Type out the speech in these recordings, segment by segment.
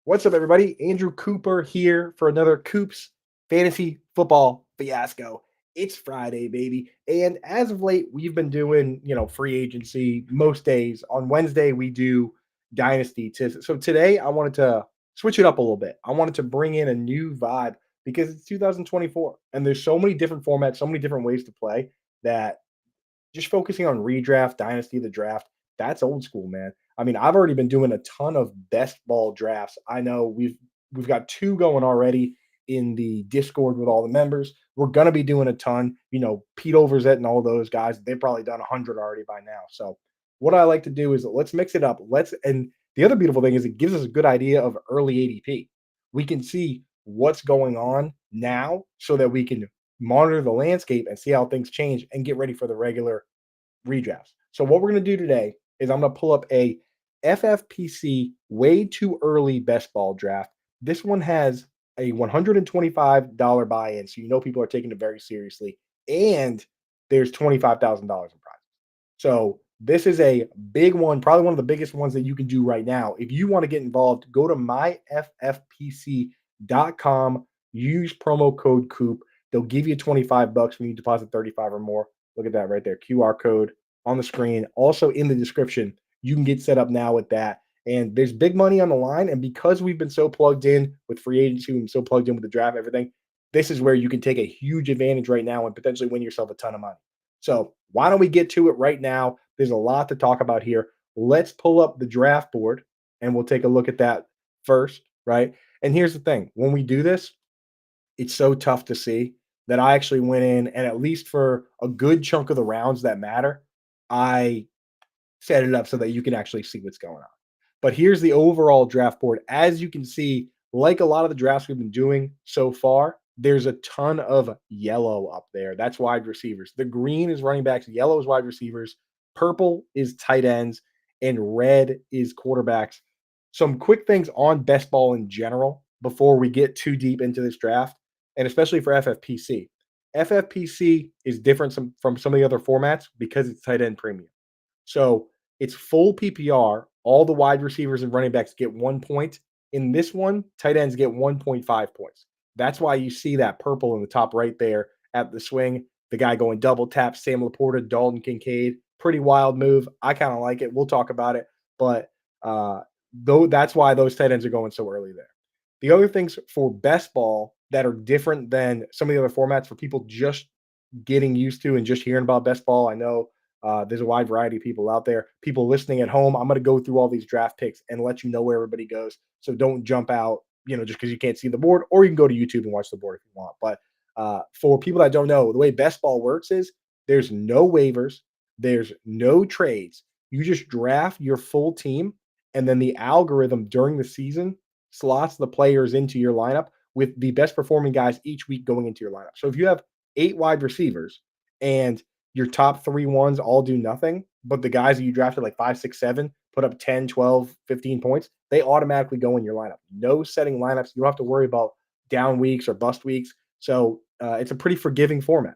What's up, everybody? Andrew Cooper here for another Coop's Fantasy Football Fiasco. It's Friday, baby. And as of late, we've been doing, free agency most days. On Wednesday, we do Dynasty. So today, I wanted to switch it up a little bit. I wanted to bring in a new vibe because it's 2024 and there's so many different formats, so many different ways to play that just focusing on redraft, dynasty, the draft, that's old school, man. I mean, I've already been doing a ton of best ball drafts. I know we've got two going already in the Discord with all the members. We're gonna be doing a ton. Pete Overzet and all those guys, they've probably done 100 already by now. So what I like to do is let's mix it up. And the other beautiful thing is it gives us a good idea of early ADP. We can see what's going on now so that we can monitor the landscape and see how things change and get ready for the regular redrafts. So what we're going to do today is I'm going to pull up a FFPC way too early best ball draft. This one has a $125 buy-in, so people are taking it very seriously, and there's $25,000 in prizes. So this is a big one, probably one of the biggest ones that you can do right now. If you want to get involved, go to myffpc.com, use promo code Coop. They'll give you 25 bucks when you deposit 35 or more. Look at that right there. QR code on the screen. Also in the description, you can get set up now with that. And there's big money on the line. And because we've been so plugged in with free agency, we've been so plugged in with the draft, everything, this is where you can take a huge advantage right now and potentially win yourself a ton of money. So why don't we get to it right now? There's a lot to talk about here. Let's pull up the draft board and we'll take a look at that first, right? And here's the thing. When we do this, it's so tough to see that I actually went in and at least for a good chunk of the rounds that matter, I set it up so that you can actually see what's going on. But here's the overall draft board. As you can see, like a lot of the drafts we've been doing so far, there's a ton of yellow up there. That's wide receivers. The green is running backs, yellow is wide receivers, purple is tight ends, and red is quarterbacks. Some quick things on best ball in general before we get too deep into this draft, and especially for FFPC. FFPC is different from some of the other formats because it's tight end premium. So it's full PPR. All the wide receivers and running backs get 1 point. In this one, tight ends get 1.5 points. That's why you see that purple in the top right there at the swing. The guy going double tap, Sam Laporta, Dalton Kincaid. Pretty wild move. I kind of like it. We'll talk about it. But though that's why those tight ends are going so early there. The other things for best ball that are different than some of the other formats for people just getting used to and just hearing about best ball. I know there's a wide variety of people out there. People listening at home, I'm going to go through all these draft picks and let you know where everybody goes. So don't jump out, just because you can't see the board, or you can go to YouTube and watch the board if you want. But for people that don't know, the way best ball works is there's no waivers, there's no trades. You just draft your full team, and then the algorithm during the season slots the players into your lineup with the best performing guys each week going into your lineup. So if you have 8 wide receivers and your top 3 ones all do nothing, but the guys that you drafted like 5, 6, 7 put up 10, 12, 15 points, they automatically go in your lineup. No setting lineups. You don't have to worry about down weeks or bust weeks. So it's a pretty forgiving format.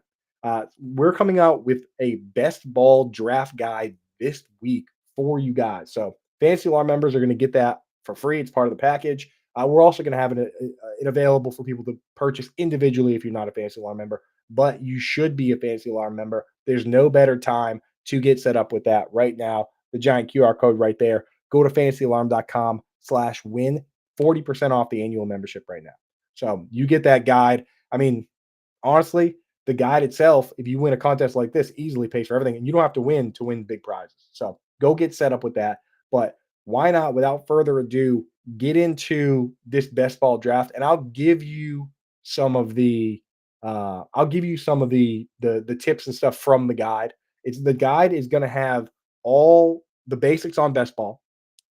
We're coming out with a best ball draft guide this week for you guys. So Fantasy Alarm members are going to get that for free. It's part of the package. We're also going to have it available for people to purchase individually if you're not a Fantasy Alarm member, but you should be a Fantasy Alarm member. There's no better time to get set up with that right now. The giant QR code right there. Go to fantasyalarm.com/win, 40% off the annual membership right now. So you get that guide. I mean, honestly, the guide itself, if you win a contest like this, easily pays for everything, and you don't have to win big prizes. So go get set up with that. But why not, without further ado, get into this best ball draft, and I'll give you some of the the tips and stuff from the guide. The guide is going to have all the basics on best ball.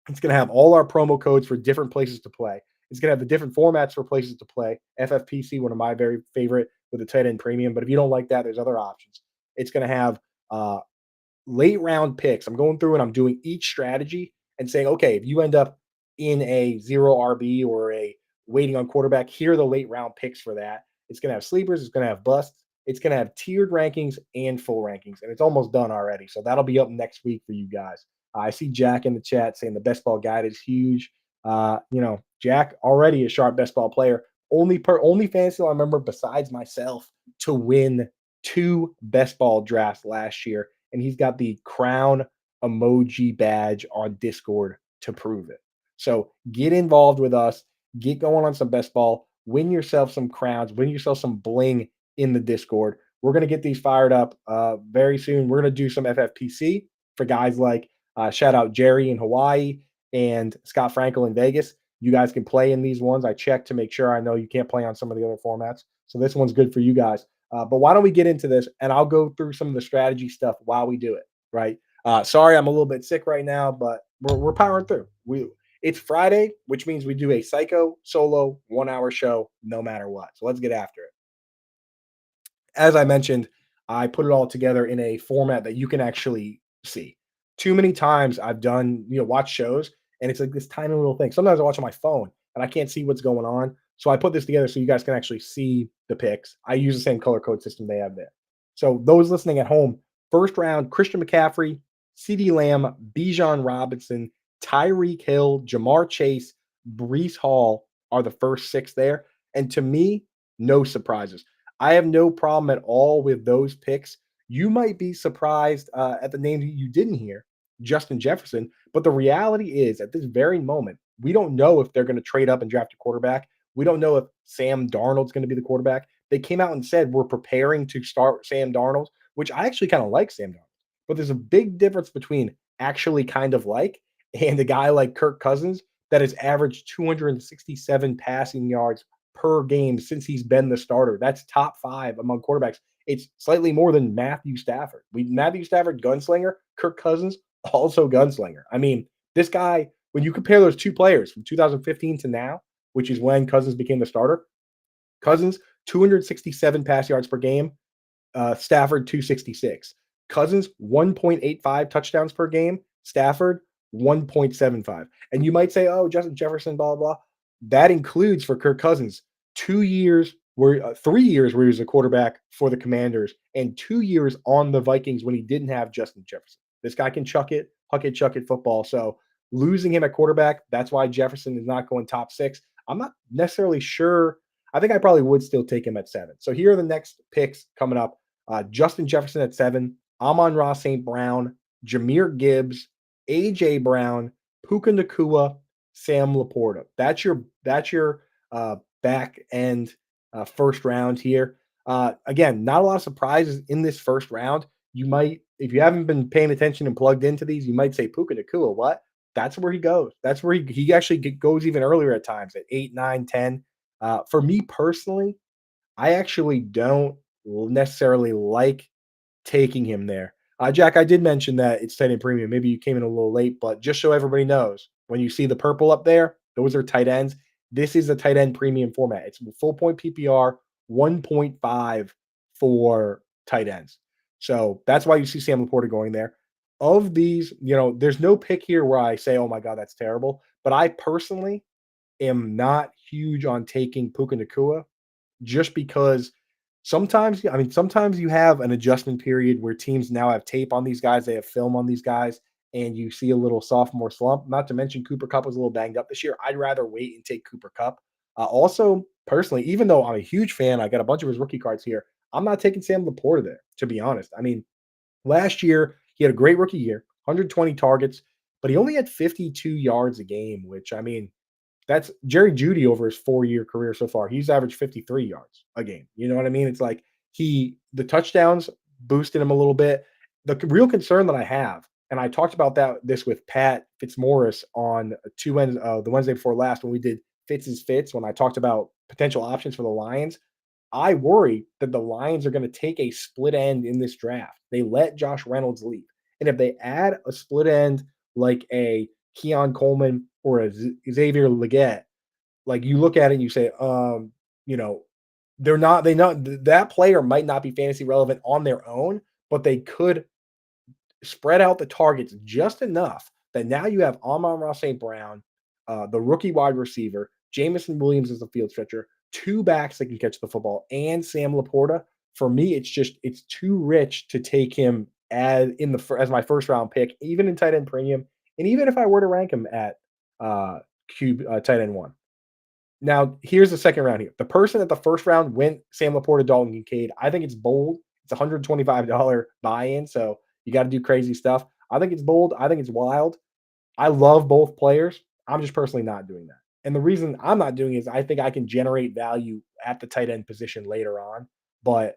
It's going to have all our promo codes for different places to play. It's going to have the different formats for places to play. FFPC, one of my very favorite with the tight end premium. But if you don't like that, there's other options. It's going to have late round picks. I'm going through and I'm doing each strategy and saying, okay, if you end up in a 0 RB or a waiting on quarterback, here are the late round picks for that. It's going to have sleepers. It's going to have busts. It's going to have tiered rankings and full rankings. And it's almost done already. So that'll be up next week for you guys. I see Jack in the chat saying the best ball guide is huge. Jack already a sharp best ball player. Only fantasy I remember besides myself to win two best ball drafts last year, and he's got the crown emoji badge on Discord to prove it. So get involved with us, get going on some best ball, win yourself some crowns, win yourself some bling in the Discord. We're gonna get these fired up very soon. We're gonna do some FFPC for guys like shout out Jerry in Hawaii and Scott Frankel in Vegas. You guys can play in these ones. I checked to make sure. I know you can't play on some of the other formats, so this one's good for you guys. But why don't we get into this, and I'll go through some of the strategy stuff while we do it. Right? Sorry, I'm a little bit sick right now, but we're powering through. It's Friday, which means we do a psycho solo 1 hour show no matter what. So let's get after it. As I mentioned, I put it all together in a format that you can actually see. Too many times I've done, watch shows and it's like this tiny little thing. Sometimes I watch on my phone and I can't see what's going on. So I put this together so you guys can actually see the picks. I use the same color code system they have there. So those listening at home, first round, Christian McCaffrey, CD Lamb, Bijan Robinson, Tyreek Hill, Jamar Chase, Brees Hall are the first six there. And to me, no surprises. I have no problem at all with those picks. You might be surprised at the names you didn't hear, Justin Jefferson. But the reality is, at this very moment, we don't know if they're going to trade up and draft a quarterback. We don't know if Sam Darnold's going to be the quarterback. They came out and said we're preparing to start Sam Darnold, which I actually kind of like Sam Darnold. But there's a big difference between actually kind of like and a guy like Kirk Cousins that has averaged 267 passing yards per game since he's been the starter. That's top five among quarterbacks. It's slightly more than Matthew Stafford. Matthew Stafford, gunslinger, Kirk Cousins, also gunslinger. I mean, this guy, when you compare those two players from 2015 to now, which is when Cousins became the starter, Cousins, 267 pass yards per game, Stafford 266. Cousins 1.85 touchdowns per game. Stafford 1.75. And you might say, "Oh, Justin Jefferson, blah blah." That includes for Kirk Cousins 2 years where 3 years where he was a quarterback for the Commanders, and 2 years on the Vikings when he didn't have Justin Jefferson. This guy can huck it, chuck it football. So losing him at quarterback, that's why Jefferson is not going top six. I'm not necessarily sure. I think I probably would still take him at 7. So here are the next picks coming up. Justin Jefferson at 7, Amon-Ra St. Brown, Jahmyr Gibbs, A.J. Brown, Puka Nacua, Sam Laporta. That's your back end first round here. Again, not a lot of surprises in this first round. You might, if you haven't been paying attention and plugged into these, you might say Puka Nacua. What? That's where he goes. That's where he actually goes even earlier at times at 8, 9, 10. For me personally, I actually don't necessarily like taking him there. Jack, I did mention that it's tight end premium. Maybe you came in a little late, but just so everybody knows, when you see the purple up there, those are tight ends. This is a tight end premium format. It's full point PPR, 1.5 for tight ends. So that's why you see Sam Laporta going there. Of these, there's no pick here where I say, oh my God, that's terrible. But I personally am not huge on taking Puka Nacua just because sometimes you have an adjustment period where teams now have tape on these guys, they have film on these guys, and you see a little sophomore slump. Not to mention Cooper Kupp was a little banged up this year. I'd rather wait and take Cooper Kupp. Also, personally, even though I'm a huge fan, I got a bunch of his rookie cards here. I'm not taking Sam Laporta there, to be honest. I mean, last year he had a great rookie year, 120 targets, but he only had 52 yards a game, which I mean, that's Jerry Jeudy over his 4-year career so far. He's averaged 53 yards a game. You know what I mean? It's like the touchdowns boosted him a little bit. The real concern that I have, and I talked about this with Pat Fitzmaurice on the Wednesday before last when we did Fitz's Fits, when I talked about potential options for the Lions. I worry that the Lions are going to take a split end in this draft. They let Josh Reynolds leave. And if they add a split end like a Keon Coleman or a Xavier Legette, like you look at it and you say, you know, that player might not be fantasy relevant on their own, but they could spread out the targets just enough that now you have Amon-Ra St. Brown, the rookie wide receiver, Jamison Williams as a field stretcher, two backs that can catch the football, and Sam Laporta. For me, it's too rich to take him as my first round pick, even in tight end premium, and even if I were to rank him at tight end 1. Now, here's the second round here. The person at the first round went Sam Laporta, Dalton Kincaid. I think it's bold. It's $125 buy-in, so you got to do crazy stuff. I think it's bold. I think it's wild. I love both players. I'm just personally not doing that. And the reason I'm not doing it is I think I can generate value at the tight end position later on. But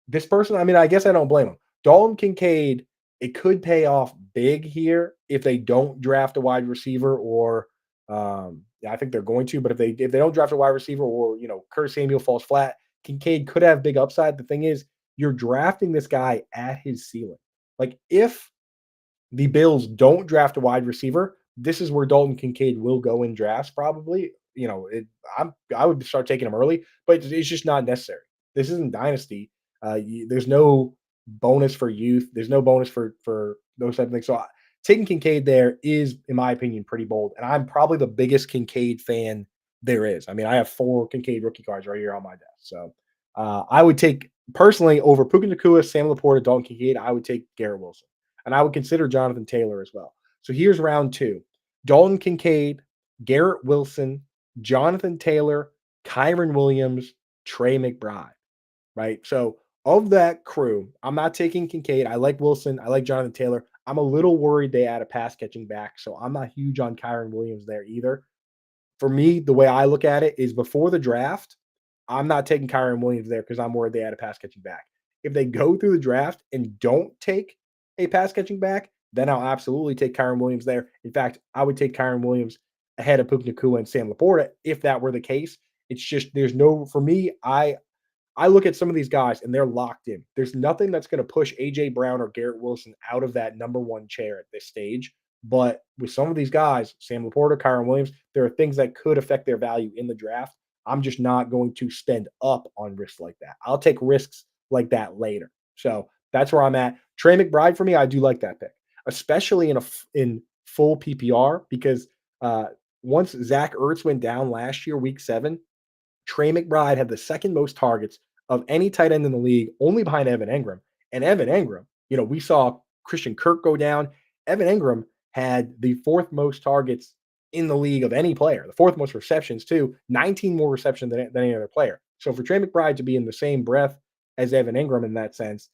this person, I mean, I guess I don't blame him. Dalton Kincaid, it could pay off big here if they don't draft a wide receiver or yeah, I think they're going to, but if they don't draft a wide receiver or Curtis Samuel falls flat, Kincaid could have big upside. The thing is, you're drafting this guy at his ceiling. Like if the Bills don't draft a wide receiver, this is where Dalton Kincaid will go in drafts probably. I would start taking him early, but it's just not necessary. This isn't dynasty. There's no bonus for youth. There's no bonus for those type of things. So taking Kincaid there is, in my opinion, pretty bold. And I'm probably the biggest Kincaid fan there is. I mean, I have 4 Kincaid rookie cards right here on my desk. So I would take personally over Puka Nacua, Sam Laporta, Dalton Kincaid. I would take Garrett Wilson. And I would consider Jonathan Taylor as well. So here's round 2. Dalton Kincaid, Garrett Wilson, Jonathan Taylor, Kyron Williams, Trey McBride, right? So of that crew, I'm not taking Kincaid. I like Wilson. I like Jonathan Taylor. I'm a little worried they add a pass catching back. So I'm not huge on Kyron Williams there either. For me, the way I look at it is before the draft, I'm not taking Kyron Williams there because I'm worried they had a pass catching back. If they go through the draft and don't take a pass catching back, then I'll absolutely take Kyron Williams there. In fact, I would take Kyron Williams ahead of Puka Nacua and Sam Laporta if that were the case. It's just there's no for me. I look at some of these guys and they're locked in. There's nothing that's going to push AJ Brown or Garrett Wilson out of that number 1 chair at this stage. But with some of these guys, Sam Laporta, Kyron Williams, there are things that could affect their value in the draft. I'm just not going to spend up on risks like that. I'll take risks like that later. So that's where I'm at. Trey McBride for me, I do like that pick, especially in full PPR because once Zach Ertz went down last year, week 7, Trey McBride had the second most targets of any tight end in the league, only behind Evan Engram. And Evan Engram, we saw Christian Kirk go down. Evan Engram had the 4th most targets in the league of any player, the 4th most receptions, too, 19 more receptions than any other player. So for Trey McBride to be in the same breath as Evan Engram in that sense,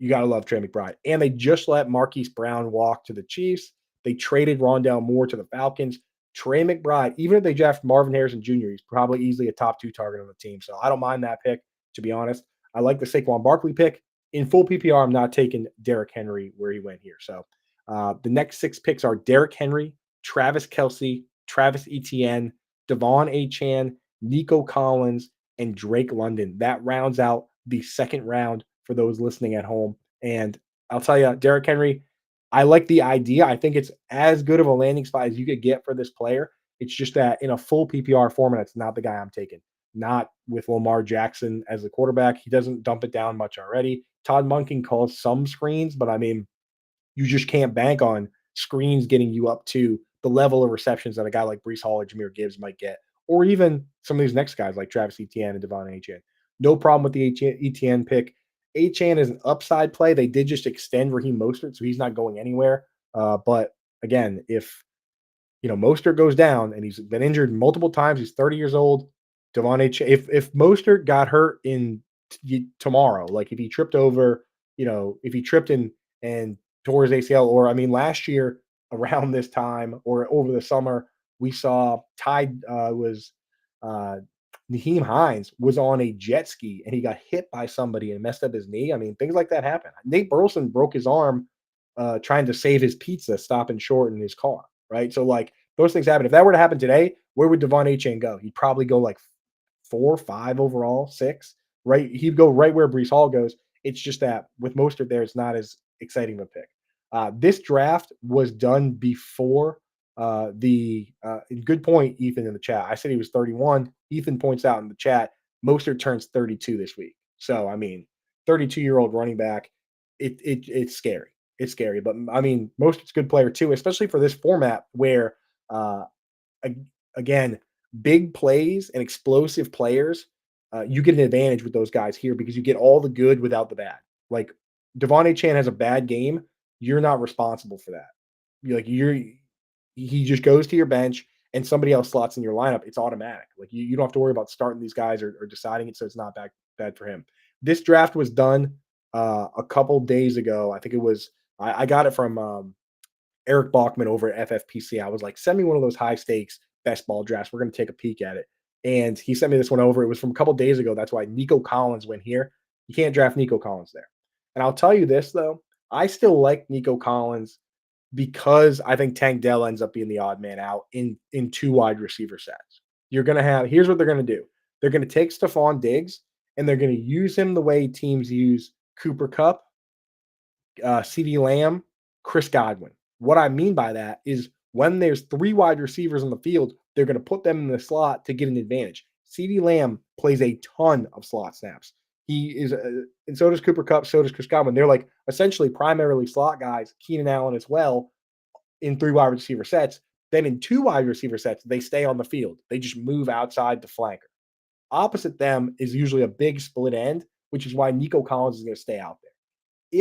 you got to love Trey McBride. And they just let Marquise Brown walk to the Chiefs. They traded Rondale Moore to the Falcons. Trey McBride, even if they draft Marvin Harrison Jr., he's probably easily a top 2 target on the team. So I don't mind that pick, to be honest. I like the Saquon Barkley pick. In full PPR, I'm not taking Derrick Henry where he went here. So the next 6 picks are Derrick Henry, Travis Kelce, Travis Etienne, Devon Achane, Nico Collins, and Drake London. That rounds out the second round for those listening at home. And I'll tell you, Derrick Henry, I like the idea. I think it's as good of a landing spot as you could get for this player. It's just that in a full PPR format, it's not the guy I'm taking. Not with Lamar Jackson as the quarterback. He doesn't dump it down much already. Todd Monken calls some screens, but I mean, you just can't bank on screens getting you up to the level of receptions that a guy like Brees Hall or Jahmyr Gibbs might get, or even some of these next guys like Travis Etienne and Devon Achane. No problem with the Etienne pick. Achane is an upside play. They did just extend Raheem Mostert, so he's not going anywhere. But again, if Mostert goes down and he's been injured multiple times, he's 30 years old. Devon Achane, if Mostert got hurt in tomorrow, like if he tripped over, if he tripped and tore his ACL, or I mean, last year around this time or over the summer, we saw uh, Naheem Hines was on a jet ski and he got hit by somebody and messed up his knee. I mean, things like that happen. Nate Burleson broke his arm trying to save his pizza, stopping short in his car. Right. So like those things happen. If that were to happen today, where would Devon Achane go? He'd probably go like 4, 5 overall, 6. Right. He'd go right where Brees Hall goes. It's just that with Mostert there, it's not as exciting of a pick. This draft was done before good point, Ethan, in the chat. I said he was 31. Ethan points out in the chat, Mostert turns 32 this week. So, I mean, 32-year-old running back, it's scary. It's scary. But, I mean, Mostert's a good player too, especially for this format where, uh, again, big plays and explosive players, you get an advantage with those guys here because you get all the good without the bad. Like, Devon Achane has a bad game, you're not responsible for that. He just goes to your bench and somebody else slots in your lineup, it's automatic. Like you don't have to worry about starting these guys or deciding it, so it's not bad for him. This draft was done a couple days ago. I think it was I got it from Eric Bachman over at FFPC. I was like, send me one of those high stakes best ball drafts. We're going to take a peek at it. And he sent me this one over. It was from a couple days ago. That's why Nico Collins went here. You can't draft Nico Collins there. And I'll tell you this, though, I still like Nico Collins because I think Tank Dell ends up being the odd man out in two wide receiver sets. You're going to have, here's what they're going to do. They're going to take Stephon Diggs and they're going to use him the way teams use Cooper Cup, CD Lamb, Chris Godwin. What I mean by that is when there's three wide receivers on the field, they're going to put them in the slot to get an advantage. CD Lamb plays a ton of slot snaps. He is, and so does Cooper Cup, so does Chris Godwin. They're like essentially primarily slot guys. Keenan Allen as well in three wide receiver sets. Then in two wide receiver sets, they stay on the field. They just move outside the flanker. Opposite them is usually a big split end, which is why Nico Collins is going to stay out there.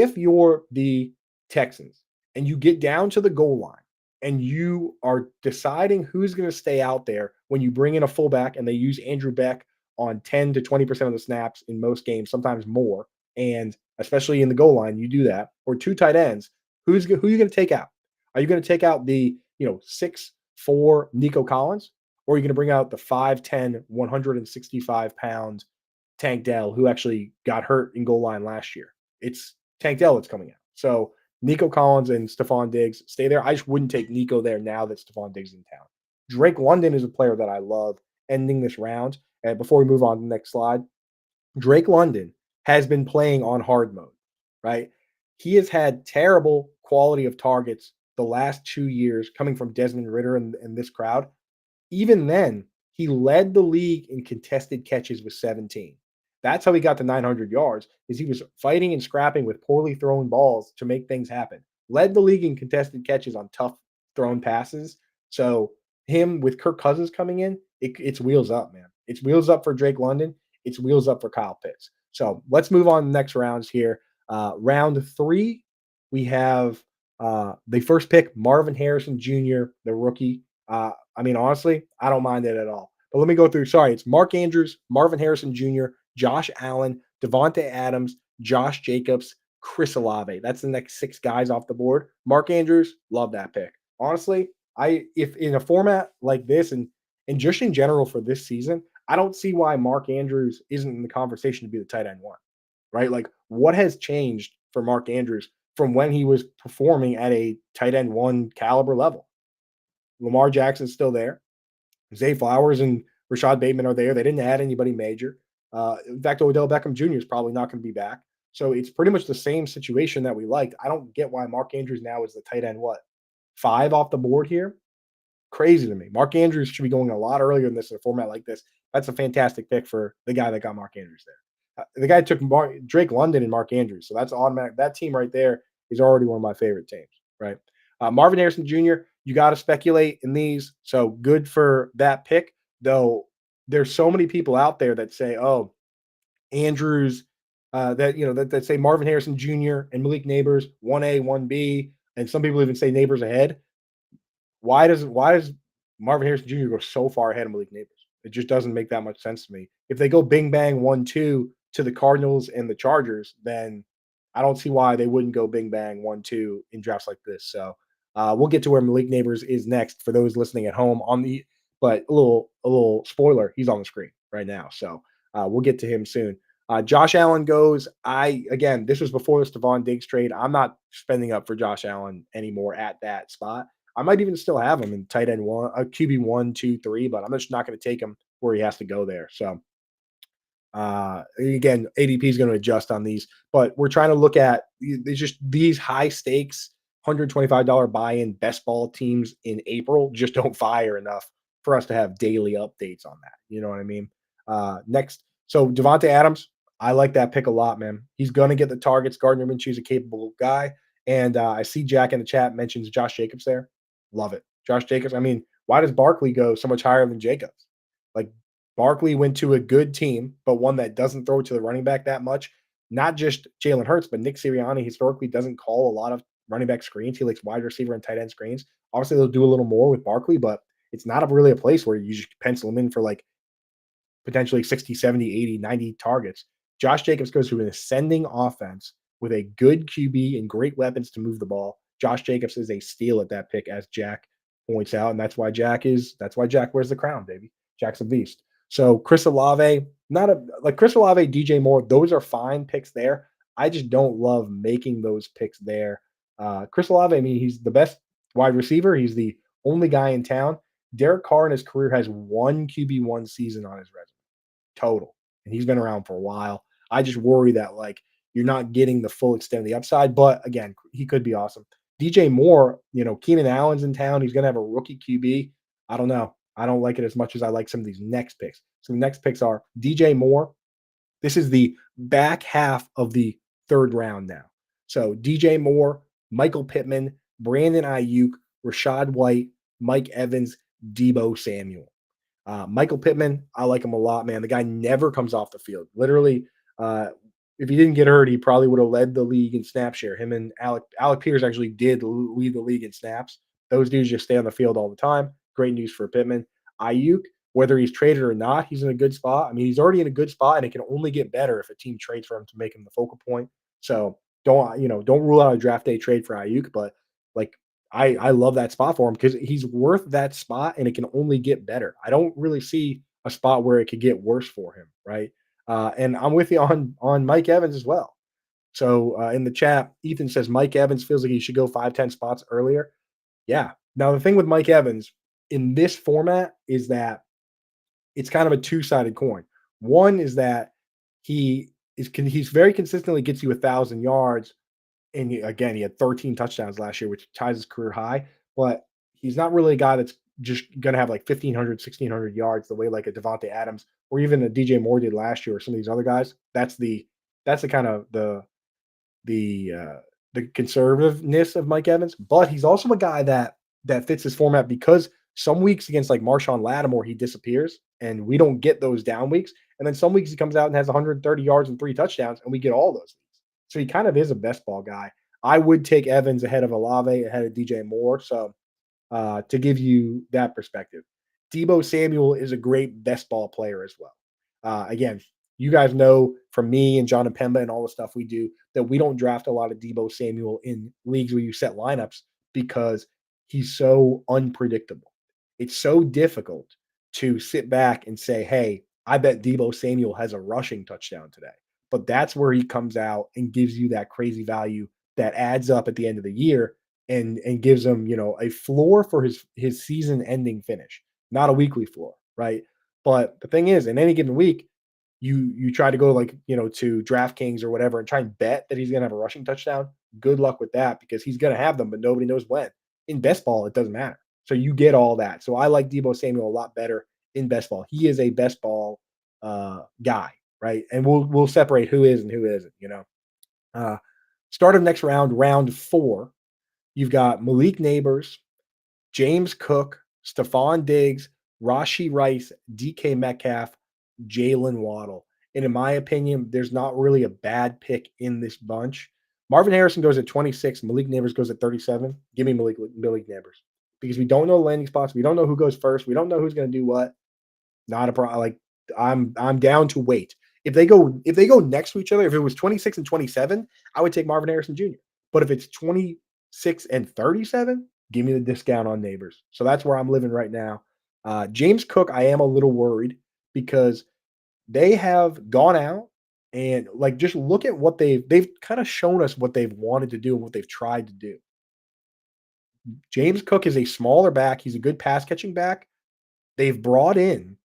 If you're the Texans and you get down to the goal line and you are deciding who's going to stay out there when you bring in a fullback and they use Andrew Beck on 10 to 20% of the snaps in most games, sometimes more, and especially in the goal line, you do that, or two tight ends, who are you going to take out? Are you going to take out the 6'4" Nico Collins, or are you going to bring out the 5'10", 165-pound Tank Dell, who actually got hurt in goal line last year? It's Tank Dell that's coming out. So Nico Collins and Stephon Diggs stay there. I just wouldn't take Nico there now that Stephon Diggs is in town. Drake London is a player that I love ending this round. And before we move on to the next slide, Drake London has been playing on hard mode, right? He has had terrible quality of targets the last 2 years coming from Desmond Ridder and this crowd. Even then, he led the league in contested catches with 17. That's how he got to 900 yards, is he was fighting and scrapping with poorly thrown balls to make things happen. Led the league in contested catches on tough thrown passes. So him with Kirk Cousins coming in, it's wheels up, man. It's wheels up for Drake London. It's wheels up for Kyle Pitts. So let's move on to the next rounds here. Round 3, we have the first pick, Marvin Harrison Jr., the rookie. I mean, honestly, I don't mind it at all. But let me go through. Sorry, it's Mark Andrews, Marvin Harrison Jr., Josh Allen, Devontae Adams, Josh Jacobs, Chris Olave. That's the next 6 guys off the board. Mark Andrews, love that pick. Honestly, if in a format like this and just in general for this season, I don't see why Mark Andrews isn't in the conversation to be the tight end one, right? Like, what has changed for Mark Andrews from when he was performing at a tight end one caliber level? Lamar Jackson's still there. Zay Flowers and Rashad Bateman are there. They didn't add anybody major. In fact, Odell Beckham Jr. is probably not going to be back. So it's pretty much the same situation that we liked. I don't get why Mark Andrews now is the tight end, 5 off the board here? Crazy to me. Mark Andrews should be going a lot earlier than this in a format like this. That's a fantastic pick for the guy that got Mark Andrews there. The guy took Drake London and Mark Andrews. So that's automatic. That team right there is already one of my favorite teams, right? Marvin Harrison Jr., you got to speculate in these. So good for that pick, though. There's so many people out there that say, "Oh, Andrews," that say Marvin Harrison Jr. and Malik Neighbors 1A, 1B, and some people even say Neighbors ahead. Why does Marvin Harrison Jr. go so far ahead of Malik Neighbors? It just doesn't make that much sense to me. If they go bing bang 1-2 to the Cardinals and the Chargers, then I don't see why they wouldn't go bing bang 1-2 in drafts like this. So we'll get to where Malik Neighbors is next for those listening at home but a little spoiler, he's on the screen right now. So we'll get to him soon. Josh Allen goes. This was before the Stephon Diggs trade. I'm not spending up for Josh Allen anymore at that spot. I might even still have him in tight end one, QB 1, 2, 3, but I'm just not going to take him where he has to go there. So again, ADP is going to adjust on these, but we're trying to look at these high stakes $125 buy-in best ball teams in April just don't fire enough for us to have daily updates on that. You know what I mean? Next, so Devontae Adams, I like that pick a lot, man. He's going to get the targets. Gardner Minshew's a capable guy. And I see Jack in the chat mentions Josh Jacobs there. Love it. Josh Jacobs. I mean, why does Barkley go so much higher than Jacobs? Like, Barkley went to a good team, but one that doesn't throw to the running back that much. Not just Jalen Hurts, but Nick Sirianni historically doesn't call a lot of running back screens. He likes wide receiver and tight end screens. Obviously, they'll do a little more with Barkley, but It's not a really a place where you just pencil him in for like potentially 60, 70, 80, 90 targets. Josh Jacobs goes to an ascending offense with a good QB and great weapons to move the ball. Josh Jacobs is a steal at that pick, as Jack points out, and that's why Jack wears the crown, baby. Jack's a beast. So Chris Olave, not a like Chris Olave, DJ Moore, those are fine picks there. I just don't love making those picks there. Chris Olave, I mean, he's the best wide receiver. He's the only guy in town. Derek Carr in his career has one QB1 season on his resume total, and he's been around for a while. I just worry that like you're not getting the full extent of the upside, but again, he could be awesome. DJ Moore, Keenan Allen's in town. He's going to have a rookie QB. I don't know. I don't like it as much as I like some of these next picks. So the next picks are DJ Moore. This is the back half of the third round now. So DJ Moore, Michael Pittman, Brandon Ayuk, Rashad White, Mike Evans, Debo Samuel. Michael Pittman, I like him a lot, man. The guy never comes off the field. Literally, if he didn't get hurt, he probably would have led the league in snap share. Him and Alec Pierce actually did lead the league in snaps. Those dudes just stay on the field all the time. Great news for Pittman. Ayuk, whether he's traded or not, he's in a good spot. I mean, he's already in a good spot, and it can only get better if a team trades for him to make him the focal point. So don't rule out a draft day trade for Ayuk, but like I love that spot for him because he's worth that spot, and it can only get better. I don't really see a spot where it could get worse for him, right? And I'm with you on Mike Evans as well. So in the chat, Ethan says Mike Evans feels like he should go 5-10 spots earlier. Yeah. Now the thing with Mike Evans in this format is that it's kind of a two-sided coin. One is that he's very consistently gets you 1,000 yards, and again, he had 13 touchdowns last year, which ties his career high. But he's not really a guy that's just going to have like 1,500, 1,600 yards the way like a Devontae Adams or even a DJ Moore did last year or some of these other guys. That's the kind of the the conservativeness of Mike Evans. But he's also a guy that fits this format because some weeks against like Marshawn Lattimore he disappears and we don't get those down weeks, and then some weeks he comes out and has 130 yards and 3 touchdowns, and we get all those. So he kind of is a best ball guy. I would take Evans ahead of Olave, ahead of DJ Moore. So to give you that perspective, Debo Samuel is a great best ball player as well. Again, you guys know from me and John and Pemba and all the stuff we do that we don't draft a lot of Debo Samuel in leagues where you set lineups because he's so unpredictable. It's so difficult to sit back and say, hey, I bet Debo Samuel has a rushing touchdown today. But that's where he comes out and gives you that crazy value that adds up at the end of the year and gives him, a floor for his season ending finish, not a weekly floor, right? But the thing is, in any given week, you try to go like, to DraftKings or whatever and try and bet that he's going to have a rushing touchdown. Good luck with that because he's going to have them, but nobody knows when. In best ball, it doesn't matter. So you get all that. So I like Debo Samuel a lot better in best ball. He is a best ball guy, right? And we'll separate who is and who isn't. Uh, start of next round, round 4. You've got Malik Neighbors, James Cook, Stephon Diggs, Rashi Rice, DK Metcalf, Jalen Waddle. And in my opinion, there's not really a bad pick in this bunch. Marvin Harrison goes at 26. Malik Neighbors goes at 37. Give me Malik Neighbors because we don't know the landing spots. We don't know who goes first. We don't know who's going to do what. Not a problem. Like I'm down to wait. If they go next to each other, if it was 26 and 27, I would take Marvin Harrison Jr. But if it's 26 and 37, give me the discount on Neighbors. So that's where I'm living right now. James Cook, I am a little worried because they have gone out and like just look at what they've kind of shown us what they've wanted to do and what they've tried to do. James Cook is a smaller back. He's a good pass catching back. They've brought in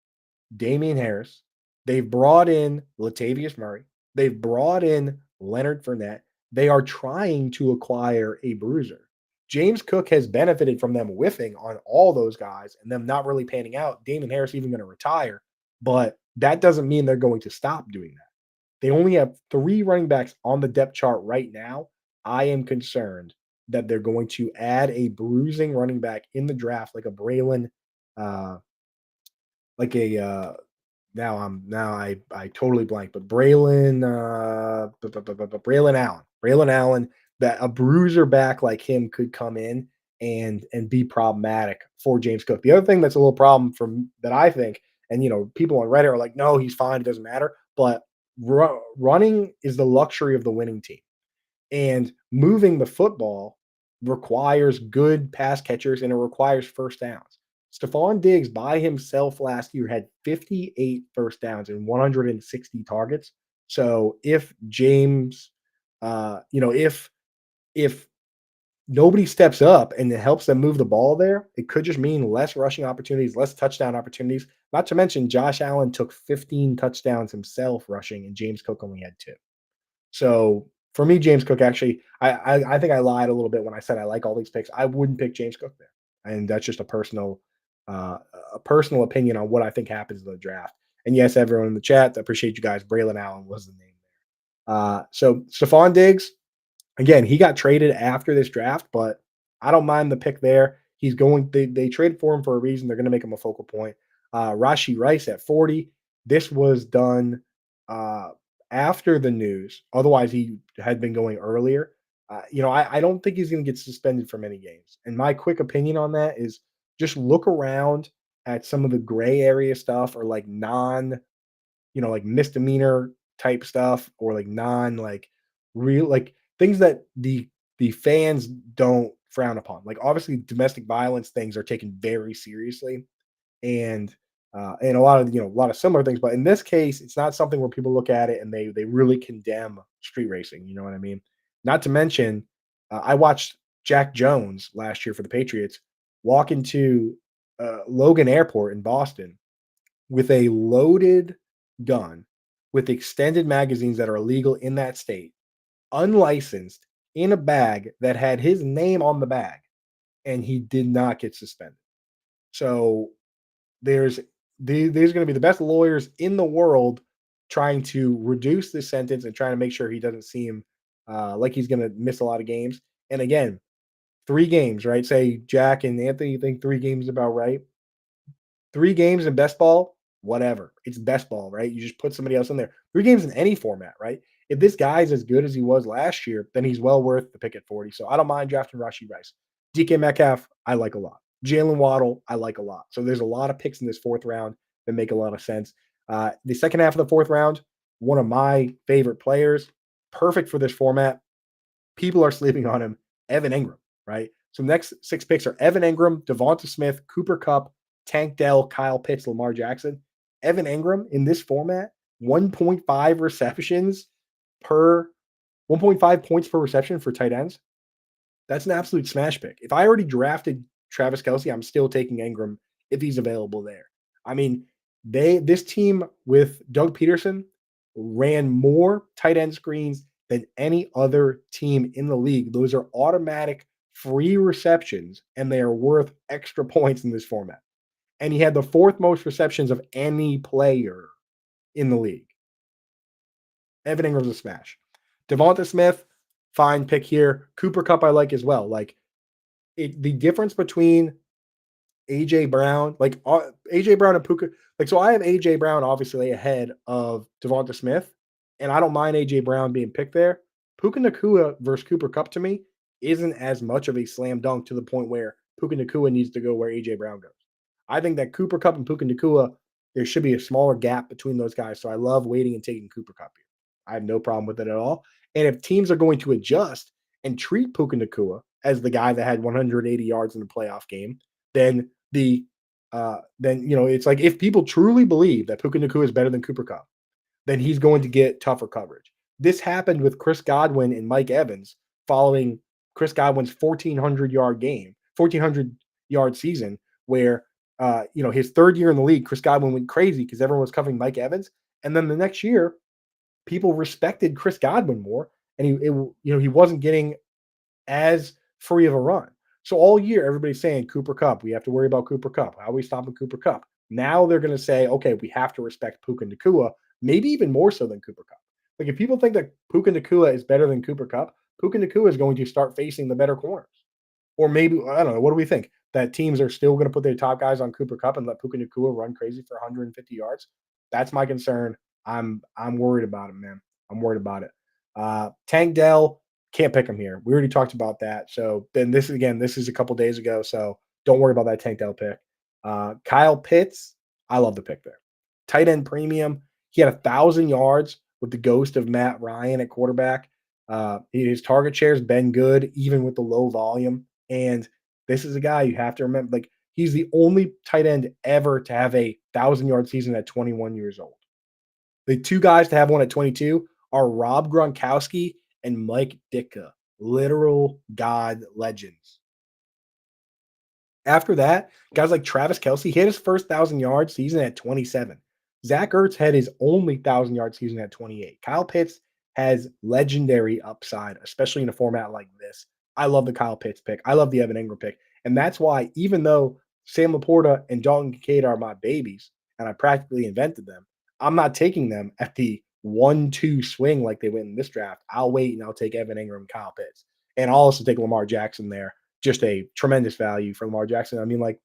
Damian Harris. They've brought in Latavius Murray. They've brought in Leonard Fournette. They are trying to acquire a bruiser. James Cook has benefited from them whiffing on all those guys and them not really panning out. Damian Harris even going to retire, but that doesn't mean they're going to stop doing that. They only have 3 running backs on the depth chart right now. I am concerned that they're going to add a bruising running back in the draft, like a Braylon, like a I totally blank, but Braylon Allen, that a bruiser back like him could come in and be problematic for James Cook. The other thing that's a little problem from that I think, and people on Reddit are like, no, he's fine, it doesn't matter. But running is the luxury of the winning team. And moving the football requires good pass catchers and it requires first downs. Stephon Diggs by himself last year had 58 first downs and 160 targets. So if James, if nobody steps up and it helps them move the ball there, it could just mean less rushing opportunities, less touchdown opportunities. Not to mention, Josh Allen took 15 touchdowns himself rushing, and James Cook only had two. So for me, James Cook actually, I think I lied a little bit when I said I like all these picks. I wouldn't pick James Cook there, and that's just uh, a personal opinion on what I think happens in the draft. And yes, everyone in the chat, I appreciate you guys. Braylon Allen was the name there. So Stephon Diggs, again, he got traded after this draft, but I don't mind the pick there. He's going. They traded for him for a reason. They're going to make him a focal point. Rashi Rice at 40. This was done uh, after the news. Otherwise, he had been going earlier. I don't think he's going to get suspended for many games. And my quick opinion on that is just look around at some of the gray area stuff or like like misdemeanor type stuff or like non like real like things that the fans don't frown upon. Like obviously domestic violence things are taken very seriously and a lot of a lot of similar things, but in this case it's not something where people look at it and they really condemn street racing, you know what I mean? Not to mention I watched Jack Jones last year for the Patriots walk into Logan Airport in Boston with a loaded gun with extended magazines that are illegal in that state, unlicensed, in a bag that had his name on the bag, and he did not get suspended. So there's there's going to be the best lawyers in the world trying to reduce this sentence and trying to make sure he doesn't seem like he's going to miss a lot of games. And again, 3 games, right? Say Jack and Anthony, you think 3 games is about right? 3 games in best ball, whatever. It's best ball, right? You just put somebody else in there. 3 games in any format, right? If this guy's as good as he was last year, then he's well worth the pick at 40. So I don't mind drafting Rashi Rice. DK Metcalf, I like a lot. Jalen Waddle, I like a lot. So there's a lot of picks in this fourth round that make a lot of sense. The second half of the fourth round, one of my favorite players, perfect for this format. People are sleeping on him. Evan Ingram, right? So the next 6 picks are Evan Ingram, Devonta Smith, Cooper Kupp, Tank Dell, Kyle Pitts, Lamar Jackson. Evan Ingram in this format, 1.5 receptions per 1.5 points per reception for tight ends. That's an absolute smash pick. If I already drafted Travis Kelce, I'm still taking Ingram if he's available there. I mean, this team with Doug Peterson ran more tight end screens than any other team in the league. Those are automatic free receptions, and they are worth extra points in this format. And he had the fourth most receptions of any player in the league. Evan Ingram's a smash. Devonta Smith, fine pick here. Cooper Kupp, I like as well. Like the difference between AJ Brown, like AJ Brown and Puka, like so I have AJ Brown obviously ahead of Devonta Smith, and I don't mind AJ Brown being picked there. Puka Nakua versus Cooper Kupp to me isn't as much of a slam dunk to the point where Puka Nakua needs to go where AJ Brown goes. I think that Cooper Kupp and Puka Nakua, there should be a smaller gap between those guys. So I love waiting and taking Cooper Kupp here. I have no problem with it at all. And if teams are going to adjust and treat Puka Nakua as the guy that had 180 yards in the playoff game, then it's like if people truly believe that Puka Nakua is better than Cooper Kupp, then he's going to get tougher coverage. This happened with Chris Godwin and Mike Evans following Chris Godwin's 1,400 yard season, where his third year in the league, Chris Godwin went crazy because everyone was covering Mike Evans, and then the next year, people respected Chris Godwin more, and he wasn't getting as free of a run. So all year, everybody's saying Cooper Kupp. We have to worry about Cooper Kupp. How are we stopping Cooper Kupp? Now they're going to say, okay, we have to respect Puka Nakua, maybe even more so than Cooper Kupp. Like if people think that Puka Nakua is better than Cooper Kupp, Puka Nakua is going to start facing the better corners. Or maybe, I don't know, what do we think? That teams are still going to put their top guys on Cooper Kupp and let Puka Nakua run crazy for 150 yards? That's my concern. I'm worried about it, man. I'm worried about it. Tank Dell, can't pick him here. We already talked about that. So then this is a couple days ago. So Don't worry about that Tank Dell pick. Kyle Pitts, I love the pick there. Tight end premium. He had 1,000 yards with the ghost of Matt Ryan at quarterback. His target share has been good, even with the low volume. And this is a guy you have to remember. Like, he's the only tight end ever to have a 1,000 yard season at 21 years old. The two guys to have one at 22 are Rob Gronkowski and Mike Ditka, literal god legends. After that, guys like Travis Kelce hit his first 1,000 yard season at 27. Zach Ertz had his only 1,000 yard season at 28. Kyle Pitts has legendary upside, especially in a format like this. I love the Kyle Pitts pick. I love the Evan Ingram pick. And that's why, even though Sam Laporta and Dalton Kincaid are my babies, and I practically invented them, I'm not taking them at the 1-2 swing like they went in this draft. I'll wait and I'll take Evan Ingram and Kyle Pitts. And I'll also take Lamar Jackson there, just a tremendous value for Lamar Jackson. I mean, like,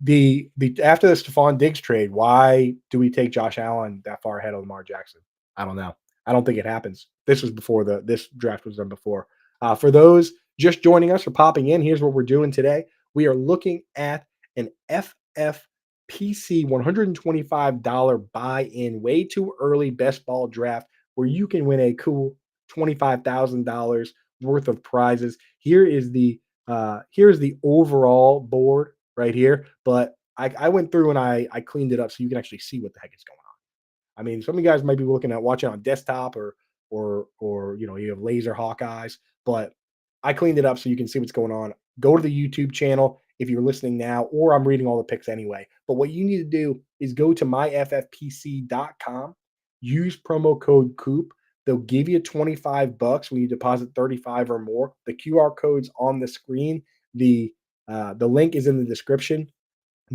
the after the Stephon Diggs trade, why do we take Josh Allen that far ahead of Lamar Jackson? I don't know. I don't think it happens. This was before this draft was done before. For those just joining us or popping in, here's what we're doing today. We are looking at an FFPC $125 buy-in, way too early best ball draft where you can win a cool $25,000 worth of prizes. Here's the overall board right here, but I went through and I cleaned it up so you can actually see what the heck is going on. I mean, some of you guys might be looking at watching on desktop or you have laser hawk eyes, but I cleaned it up so you can see what's going on. Go to the YouTube channel if you're listening now, or I'm reading all the picks anyway. But what you need to do is go to myffpc.com, use promo code Coop. They'll give you 25 bucks when you deposit 35 or more. The QR code's on the screen. The link is in the description.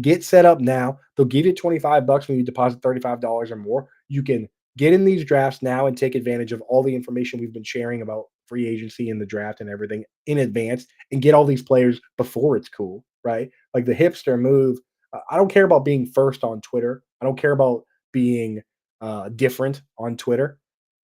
Get set up now. They'll give you 25 bucks when you deposit $35 or more. You can get in these drafts now and take advantage of all the information we've been sharing about free agency and the draft and everything in advance and get all these players before it's cool, right? Like the hipster move. I don't care about being first on Twitter. I don't care about being different on Twitter.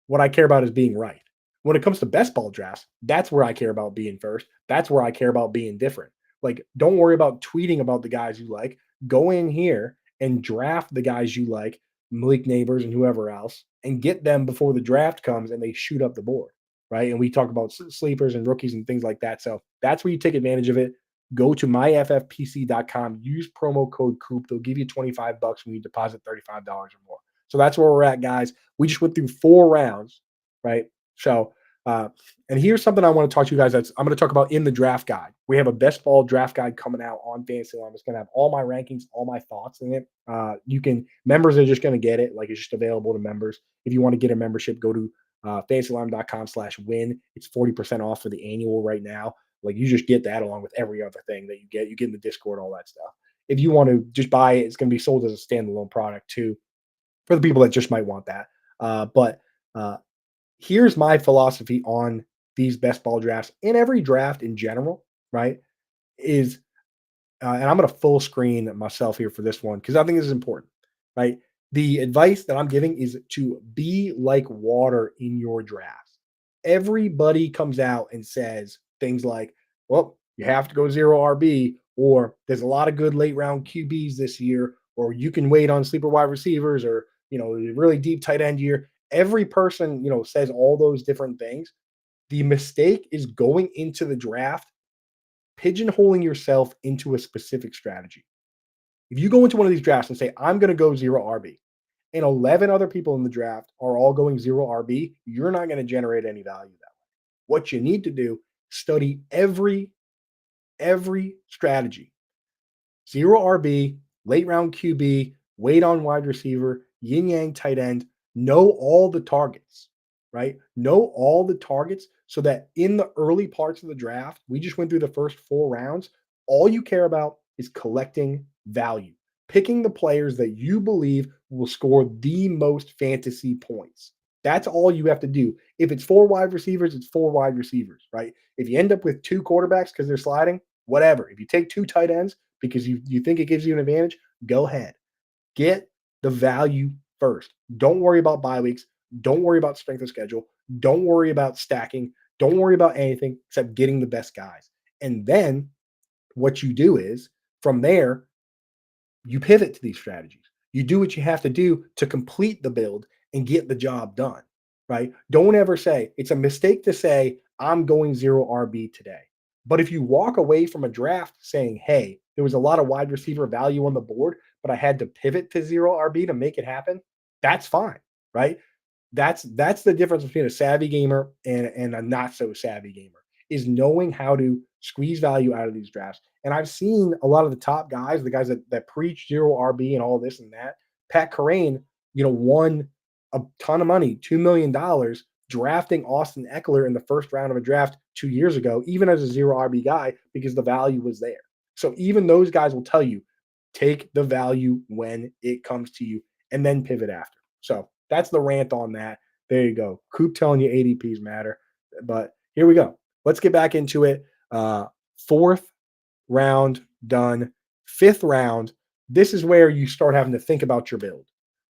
What I care about is being right. When it comes to best ball drafts, that's where I care about being first. That's where I care about being different. Like, don't worry about tweeting about the guys you like. Go in here and draft the guys you like, Malik Neighbors and whoever else, and get them before the draft comes and they shoot up the board, right? And we talk about sleepers and rookies and things like that. So that's where you take advantage of it. Go to myffpc.com, use promo code Coop. They'll give you 25 bucks when you deposit $35 or more. So that's where we're at, guys. We just went through 4 rounds, right? So, and here's something I want to talk to you guys. I'm going to talk about in the draft guide. We have a best ball draft guide coming out on Fantasy Alarm. It's going to have all my rankings, all my thoughts in it. Members are just going to get it. Like, it's just available to members. If you want to get a membership, go to fantasyalarm.com/win. It's 40% off for the annual right now. Like, you just get that along with every other thing that you get. You get in the Discord, all that stuff. If you want to just buy it, it's going to be sold as a standalone product too, for the people that just might want that. But here's my philosophy on these best ball drafts and every draft in general, right? Is and I'm going to full screen myself here for this one because I think this is important, right? The advice that I'm giving is to be like water in your drafts. Everybody comes out and says things like, well, you have to go 0 RB, or there's a lot of good late round QBs this year, or you can wait on sleeper wide receivers, or, really deep tight end year. Every person, says all those different things. The mistake is going into the draft pigeonholing yourself into a specific strategy. If you go into one of these drafts and say, I'm going to go 0 RB, and 11 other people in the draft are all going 0 RB, you're not going to generate any value that way. What you need to do, study every strategy. 0 RB, late round QB, wait on wide receiver, yin yang tight end, know all the targets, right? Know all the targets so that in the early parts of the draft, we just went through the first 4 rounds. All you care about is collecting value, picking the players that you believe will score the most fantasy points. That's all you have to do. If it's 4 wide receivers, it's 4 wide receivers, right? If you end up with 2 quarterbacks because they're sliding, whatever. If you take 2 tight ends because you think it gives you an advantage, go ahead. Get the value first. Don't worry about bye weeks. Don't worry about strength of schedule. Don't worry about stacking. Don't worry about anything except getting the best guys. And then what you do is from there, you pivot to these strategies. You do what you have to do to complete the build and get the job done, right? Don't ever say it's a mistake to say, I'm going zero RB today. But if you walk away from a draft saying, hey, there was a lot of wide receiver value on the board, but I had to pivot to zero RB to make it happen, that's fine, right? That's the difference between a savvy gamer and a not so savvy gamer is knowing how to squeeze value out of these drafts. And I've seen a lot of the top guys, the guys that preach zero RB and all this and that. Pat Kerrane, won a ton of money, $2 million, drafting Austin Eckler in the first round of a draft 2 years ago, even as a zero RB guy, because the value was there. So even those guys will tell you, take the value when it comes to you and then pivot after. So that's the rant on that. There you go. Coop telling you ADPs matter. But here we go. Let's get back into it. Fourth round done. Fifth round. This is where you start having to think about your build,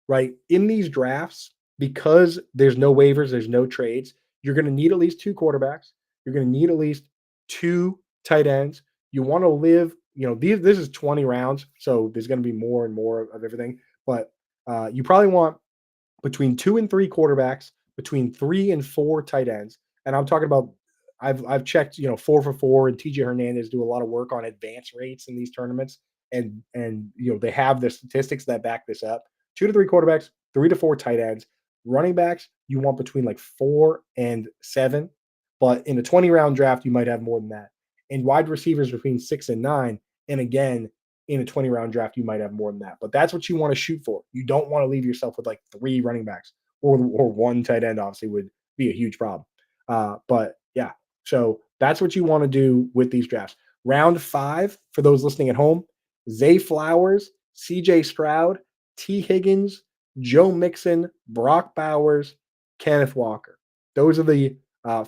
right? In these drafts, because there's no waivers, there's no trades, you're going to need at least two quarterbacks. You're going to need at least two tight ends. You want to live, this is 20 rounds, so there's going to be more and more of everything. But you probably want between 2 and 3 quarterbacks, between 3 and 4 tight ends. And I'm talking about I've checked, 4 for 4, and TJ Hernandez do a lot of work on advance rates in these tournaments. And they have the statistics that back this up. 2 to 3 quarterbacks, 3 to 4 tight ends. Running backs, you want between like 4 and 7. But in a 20 round draft, you might have more than that. And wide receivers between 6 and 9. And again, in a 20 round draft, you might have more than that. But that's what you want to shoot for. You don't want to leave yourself with like 3 running backs or 1 tight end, obviously, would be a huge problem. But yeah, so that's what you want to do with these drafts. Round 5, for those listening at home, Zay Flowers, CJ Stroud, T. Higgins, Joe Mixon, Brock Bowers, Kenneth Walker. Those are the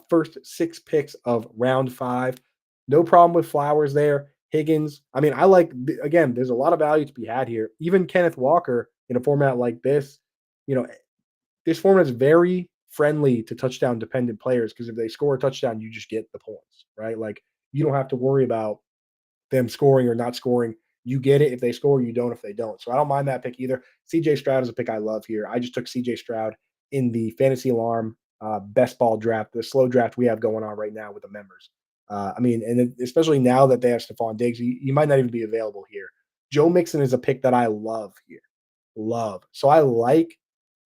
first 6 picks of round 5. No problem with Flowers there. Higgins. I mean, again, there's a lot of value to be had here. Even Kenneth Walker in a format like this, this format is very friendly to touchdown dependent players because if they score a touchdown, you just get the points, right? Like you don't have to worry about them scoring or not scoring. You get it if they score, you don't if they don't. So I don't mind that pick either. CJ Stroud is a pick I love here. I just took CJ Stroud in the Fantasy Alarm best ball draft, the slow draft we have going on right now with the members. And especially now that they have Stephon Diggs, you might not even be available here. Joe Mixon is a pick that I love here. Love. So I like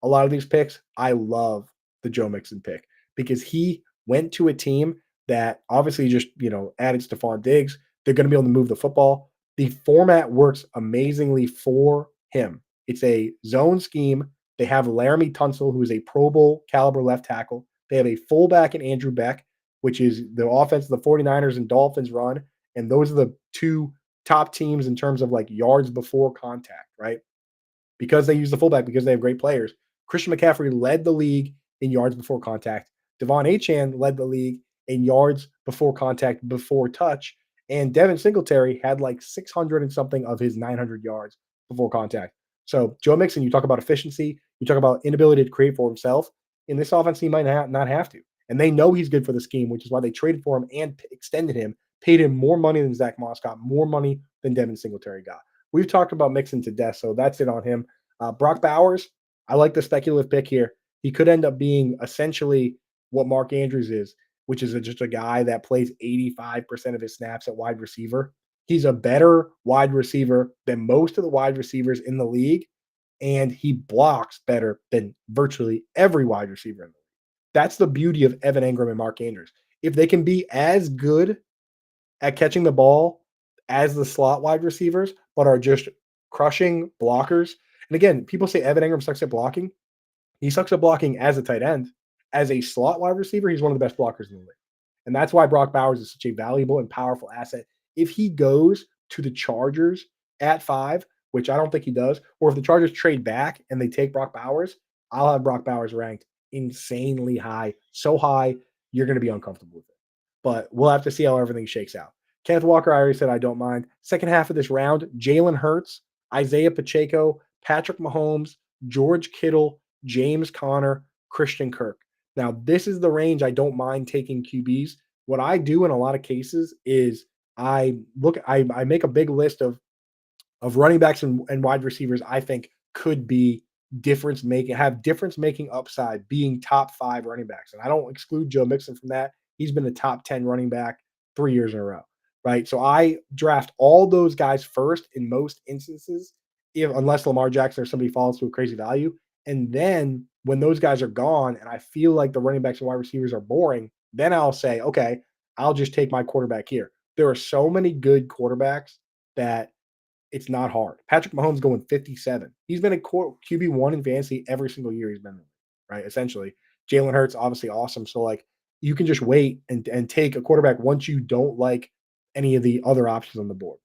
a lot of these picks. I love the Joe Mixon pick because he went to a team that obviously just, added Stephon Diggs. They're going to be able to move the football. The format works amazingly for him. It's a zone scheme. They have Laramie Tunsil, who is a Pro Bowl caliber left tackle. They have a fullback in Andrew Beck, which is the offense the 49ers and Dolphins run. And those are the 2 top teams in terms of like yards before contact, right? Because they use the fullback, because they have great players. Christian McCaffrey led the league in yards before contact. Devon Achane led the league in yards before contact, before touch. And Devin Singletary had like 600 and something of his 900 yards before contact. So Joe Mixon, you talk about efficiency, you talk about inability to create for himself. In this offense, he might not have to. And they know he's good for the scheme, which is why they traded for him and extended him, paid him more money than Zach Moss got, more money than Devin Singletary got. We've talked about Mixon to death, so that's it on him. Brock Bowers, I like the speculative pick here. He could end up being essentially what Mark Andrews is, which is just a guy that plays 85% of his snaps at wide receiver. He's a better wide receiver than most of the wide receivers in the league, and he blocks better than virtually every wide receiver in the league. That's the beauty of Evan Engram and Mark Andrews. If they can be as good at catching the ball as the slot wide receivers, but are just crushing blockers. And again, people say Evan Engram sucks at blocking. He sucks at blocking as a tight end. As a slot wide receiver, he's one of the best blockers in the league. And that's why Brock Bowers is such a valuable and powerful asset. If he goes to the Chargers at 5, which I don't think he does, or if the Chargers trade back and they take Brock Bowers, I'll have Brock Bowers ranked insanely high. So high, you're going to be uncomfortable with it. But we'll have to see how everything shakes out. Kenneth Walker, I already said I don't mind. Second half of this round, Jalen Hurts, Isaiah Pacheco, Patrick Mahomes, George Kittle, James Conner, Christian Kirk. Now, this is the range I don't mind taking QBs. What I do in a lot of cases is I make a big list of running backs and wide receivers I think could be difference making upside being top 5 running backs. And I don't exclude Joe Mixon from that. He's been a top 10 running back 3 years in a row, right? So I draft all those guys first in most instances, if unless Lamar Jackson or somebody falls to a crazy value. And then when those guys are gone and I feel like the running backs and wide receivers are boring, then I'll say, okay, I'll just take my quarterback here. There are so many good quarterbacks that it's not hard. Patrick Mahomes going 57. He's been a QB1 in fantasy every single year he's been in, right? Essentially. Jalen Hurts, obviously awesome. So, like, you can just wait and take a quarterback once you don't like any of the other options on the board.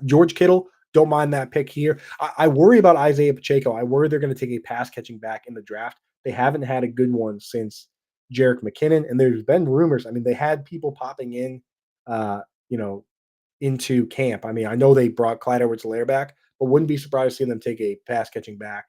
George Kittle, don't mind that pick here. I worry about Isaiah Pacheco. I worry they're going to take a pass catching back in the draft. They haven't had a good one since Jerick McKinnon, and there's been rumors. I mean, they had people popping in, uh, you know, into camp. I mean, I know they brought Clyde Edwards-Helaire back, but wouldn't be surprised to see them take a pass catching back.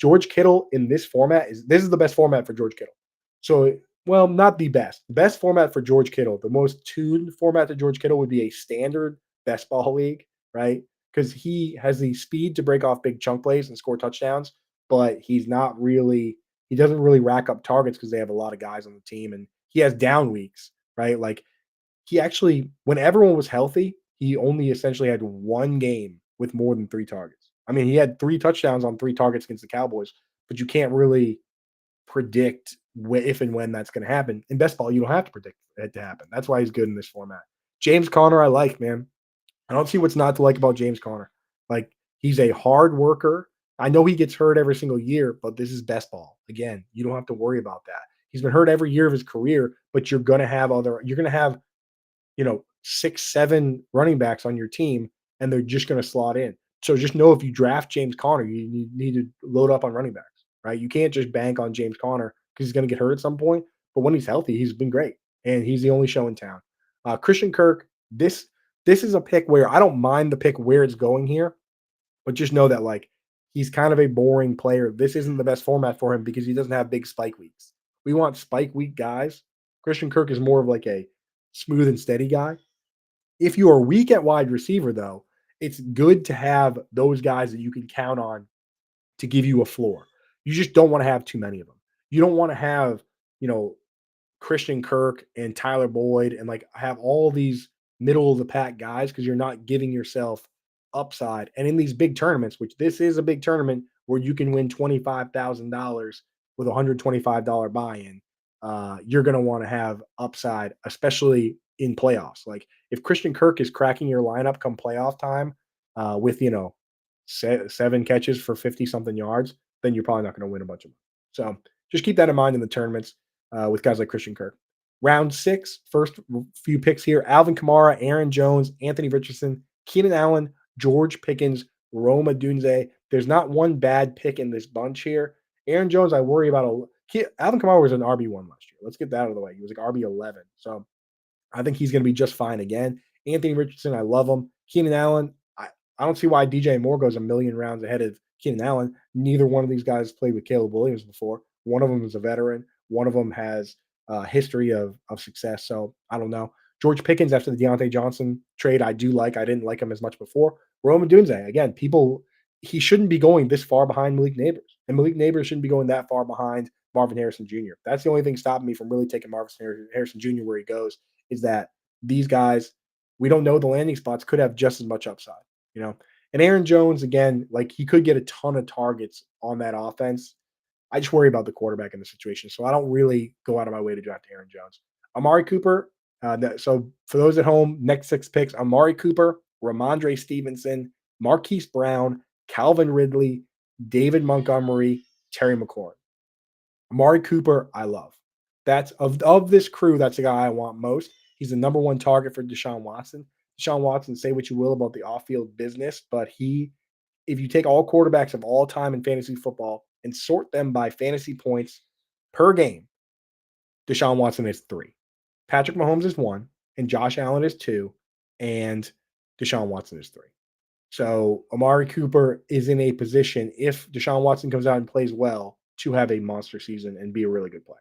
George Kittle in this is the best format for George Kittle. So, well, not the best. Best format for George Kittle. The most tuned format to George Kittle would be a standard best ball league, right? Because he has the speed to break off big chunk plays and score touchdowns, but he doesn't really rack up targets because they have a lot of guys on the team and he has down weeks, right? Like he actually, when everyone was healthy, he only essentially had one game with more than 3 targets. I mean, he had 3 touchdowns on 3 targets against the Cowboys, but you can't really predict if and when that's going to happen. In best ball, you don't have to predict it to happen. That's why he's good in this format. James Conner, I like, man. I don't see what's not to like about James Conner. Like, he's a hard worker. I know he gets hurt every single year, but this is best ball. Again, you don't have to worry about that. He's been hurt every year of his career, but you're going to have 6, 7 running backs on your team, and they're just gonna slot in. So just know if you draft James Conner, you need to load up on running backs, right? You can't just bank on James Conner because he's gonna get hurt at some point. But when he's healthy, he's been great, and he's the only show in town. Christian Kirk, this is a pick where I don't mind the pick where it's going here, but just know that like he's kind of a boring player. This isn't the best format for him because he doesn't have big spike weeks. We want spike week guys. Christian Kirk is more of like a smooth and steady guy. If you are weak at wide receiver, though, it's good to have those guys that you can count on to give you a floor. You just don't want to have too many of them. You don't want to have, you know, Christian Kirk and Tyler Boyd and like have all these middle of the pack guys because you're not giving yourself upside. And in these big tournaments, which this is a big tournament where you can win $25,000 with a $125 buy-in, you're going to want to have upside, especially in playoffs. Like if Christian Kirk is cracking your lineup come playoff time with 7 catches for 50 something yards, then you're probably not going to win a bunch of money. So just keep that in mind in the tournaments with guys like Christian Kirk. Round 6, first few picks here: Alvin Kamara, Aaron Jones, Anthony Richardson, Keenan Allen, George Pickens, Rome Odunze. There's not one bad pick in this bunch here. Aaron Jones, I worry about. Alvin Kamara was an RB1 last year. Let's get that out of the way. He was like RB11. So I think he's going to be just fine again. Anthony Richardson, I love him. Keenan Allen, I don't see why DJ Moore goes a million rounds ahead of Keenan Allen. Neither one of these guys played with Caleb Williams before. One of them is a veteran. One of them has a history of success. So I don't know. George Pickens after the Deontay Johnson trade, I do like. I didn't like him as much before. Roman Dunze, again, he shouldn't be going this far behind Malik Neighbors. And Malik Neighbors shouldn't be going that far behind Marvin Harrison Jr. That's the only thing stopping me from really taking Marvin Harrison Jr. where he goes is that these guys, we don't know the landing spots, could have just as much upside, you know. And Aaron Jones, again, like he could get a ton of targets on that offense. I just worry about the quarterback in the situation. So I don't really go out of my way to draft Aaron Jones. Amari Cooper. So for those at home, next 6 picks: Amari Cooper, Ramondre Stevenson, Marquise Brown, Calvin Ridley, David Montgomery, Terry McLaurin. Amari Cooper, I love. That's of this crew, that's the guy I want most. He's the number 1 target for Deshaun Watson. Deshaun Watson, say what you will about the off-field business, but if you take all quarterbacks of all time in fantasy football and sort them by fantasy points per game, Deshaun Watson is 3. Patrick Mahomes is 1, and Josh Allen is 2, and Deshaun Watson is 3. So Amari Cooper is in a position, if Deshaun Watson comes out and plays well, to have a monster season and be a really good player.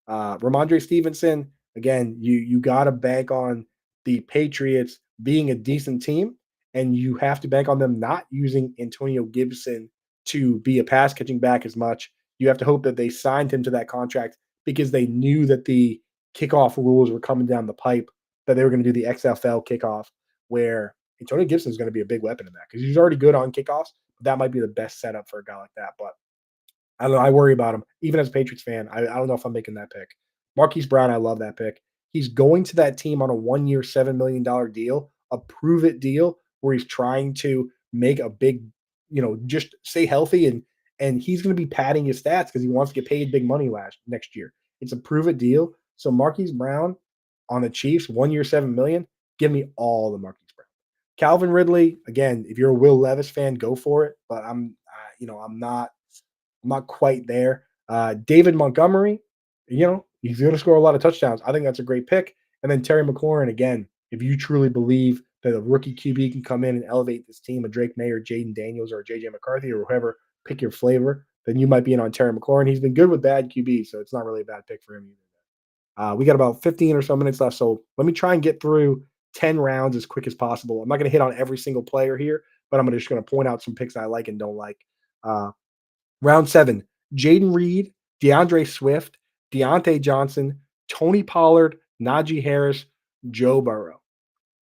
Ramondre Stevenson, again, you got to bank on the Patriots being a decent team, and you have to bank on them not using Antonio Gibson to be a pass catching back as much. You have to hope that they signed him to that contract because they knew that the kickoff rules were coming down the pipe, that they were going to do the XFL kickoff, where Antonio Gibson is going to be a big weapon in that because he's already good on kickoffs. But that might be the best setup for a guy like that. But I don't know. I worry about him. Even as a Patriots fan, I don't know if I'm making that pick. Marquise Brown, I love that pick. He's going to that team on a 1 year, $7 million deal, a prove it deal where he's trying to make a big, just stay healthy and he's going to be padding his stats because he wants to get paid big money next year. It's a prove it deal. So Marquise Brown on the Chiefs, 1 year, 7 million. Give me all the Marquise Brown. Calvin Ridley, again, if you're a Will Levis fan, go for it. But I'm not quite there. David Montgomery, he's going to score a lot of touchdowns. I think that's a great pick. And then Terry McLaurin, again, if you truly believe that a rookie QB can come in and elevate this team, a Drake May or Jaden Daniels or JJ McCarthy or whoever, pick your flavor, then you might be in on Terry McLaurin. He's been good with bad QB, so it's not really a bad pick for him either. We got about 15 or so minutes left, so let me try and get through 10 rounds as quick as possible. I'm not going to hit on every single player here, but I'm just going to point out some picks I like and don't like. Round 7, Jaden Reed, DeAndre Swift, Deontay Johnson, Tony Pollard, Najee Harris, Joe Burrow,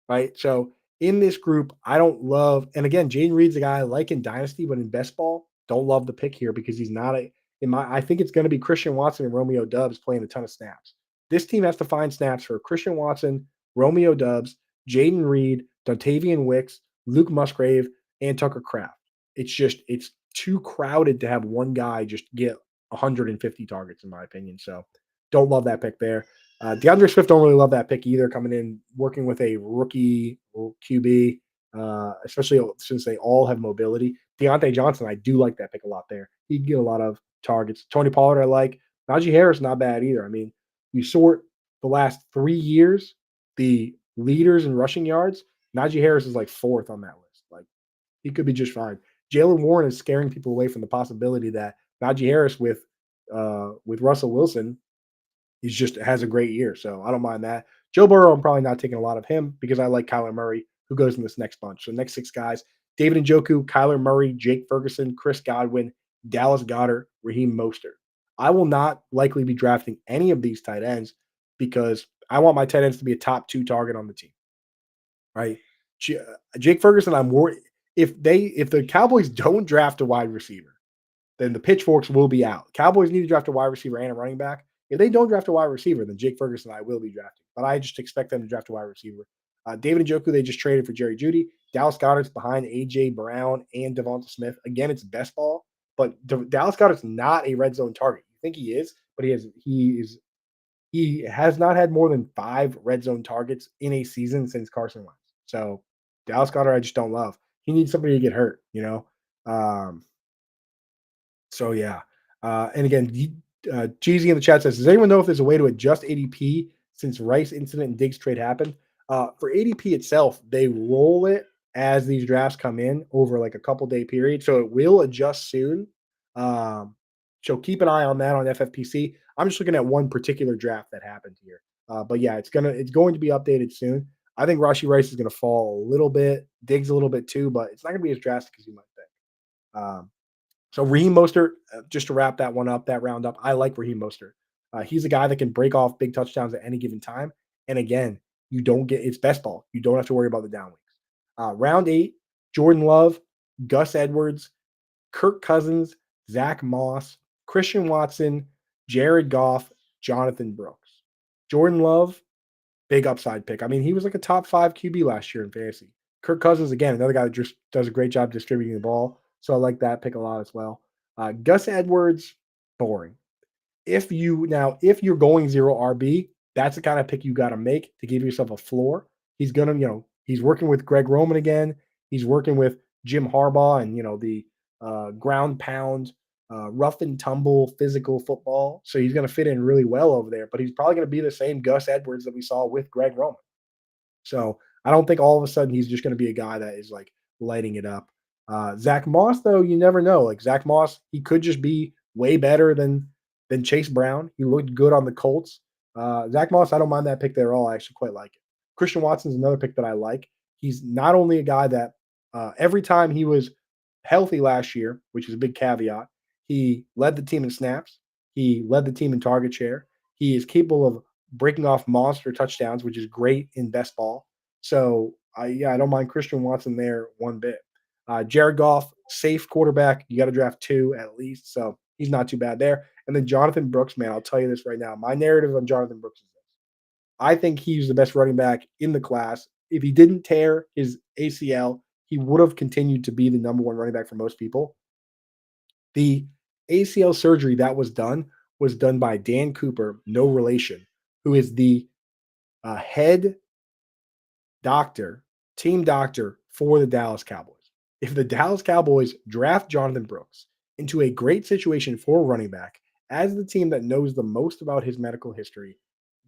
right? So in this group, I don't love, and again, Jaden Reed's a guy I like in Dynasty, but in best ball, don't love the pick here because he's not I think it's going to be Christian Watson and Romeo Dubs playing a ton of snaps. This team has to find snaps for Christian Watson, Romeo Dubs, Jaden Reed, Dontavian Wicks, Luke Musgrave, and Tucker Kraft. It's too crowded to have one guy just get 150 targets, in my opinion. So don't love that pick there. DeAndre Swift, don't really love that pick either, coming in, working with a rookie QB, especially since they all have mobility. Deontay Johnson, I do like that pick a lot there. He can get a lot of targets. Tony Pollard, I like. Najee Harris, not bad either. I mean, you sort the last 3 years, the leaders in rushing yards, Najee Harris is like 4th on that list. Like, he could be just fine. Jalen Warren is scaring people away from the possibility that Najee Harris with Russell Wilson has a great year. So I don't mind that. Joe Burrow, I'm probably not taking a lot of him because I like Kyler Murray, who goes in this next bunch. So next 6 guys: David Njoku, Kyler Murray, Jake Ferguson, Chris Godwin, Dallas Goedert, Raheem Mostert. I will not likely be drafting any of these tight ends because I want my tight ends to be a top 2 target on the team. Right? Jake Ferguson, I'm worried if the Cowboys don't draft a wide receiver, then the pitchforks will be out. Cowboys need to draft a wide receiver and a running back. If they don't draft a wide receiver, then Jake Ferguson and I will be drafting. But I just expect them to draft a wide receiver. David Njoku, they just traded for Jerry Jeudy. Dallas Goedert's behind A.J. Brown and Devonta Smith. Again, it's best ball, but Dallas Goedert's not a red zone target. You think he is, but he has not had more than 5 red zone targets in a season since Carson Wentz. So Dallas Goedert, I just don't love. He needs somebody to get hurt. So yeah. And again, Jeezy in the chat says, does anyone know if there's a way to adjust ADP since Rice incident and Diggs trade happened? For ADP itself, they roll it as these drafts come in over like a couple day period. So it will adjust soon. So keep an eye on that on FFPC. I'm just looking at one particular draft that happened here. But yeah, it's going to be updated soon. I think Rashee Rice is going to fall a little bit, Diggs a little bit too, but it's not going to be as drastic as you might think. So Raheem Mostert, just to wrap that round up, I like Raheem Mostert. He's a guy that can break off big touchdowns at any given time. And again, it's best ball. You don't have to worry about the down weeks. Round 8, Jordan Love, Gus Edwards, Kirk Cousins, Zach Moss, Christian Watson, Jared Goff, Jonathan Brooks. Jordan Love, big upside pick. I mean, he was like a top 5 QB last year in fantasy. Kirk Cousins, again, another guy that just does a great job distributing the ball. So I like that pick a lot as well. Gus Edwards, boring. If you're going 0 RB, that's the kind of pick you got to make to give yourself a floor. He's he's working with Greg Roman again. He's working with Jim Harbaugh and, the ground pound, rough and tumble physical football. So he's going to fit in really well over there, but he's probably going to be the same Gus Edwards that we saw with Greg Roman. So I don't think all of a sudden he's just going to be a guy that is like lighting it up. Zach Moss, though, you never know. Like Zach Moss, he could just be way better than Chase Brown. He looked good on the Colts. Zach Moss, I don't mind that pick there at all. I actually quite like it. Christian Watson's another pick that I like. He's not only a guy that every time he was healthy last year, which is a big caveat, he led the team in snaps. He led the team in target share. He is capable of breaking off monster touchdowns, which is great in best ball. So, I don't mind Christian Watson there one bit. Jared Goff, safe quarterback. You got to draft two at least. So he's not too bad there. And then Jonathan Brooks, man, I'll tell you this right now. My narrative on Jonathan Brooks is this. I think he's the best running back in the class. If he didn't tear his ACL, he would have continued to be the number one running back for most people. The ACL surgery that was done by Dan Cooper, no relation, who is the head doctor, team doctor for the Dallas Cowboys. If the Dallas Cowboys draft Jonathan Brooks into a great situation for running back as the team that knows the most about his medical history,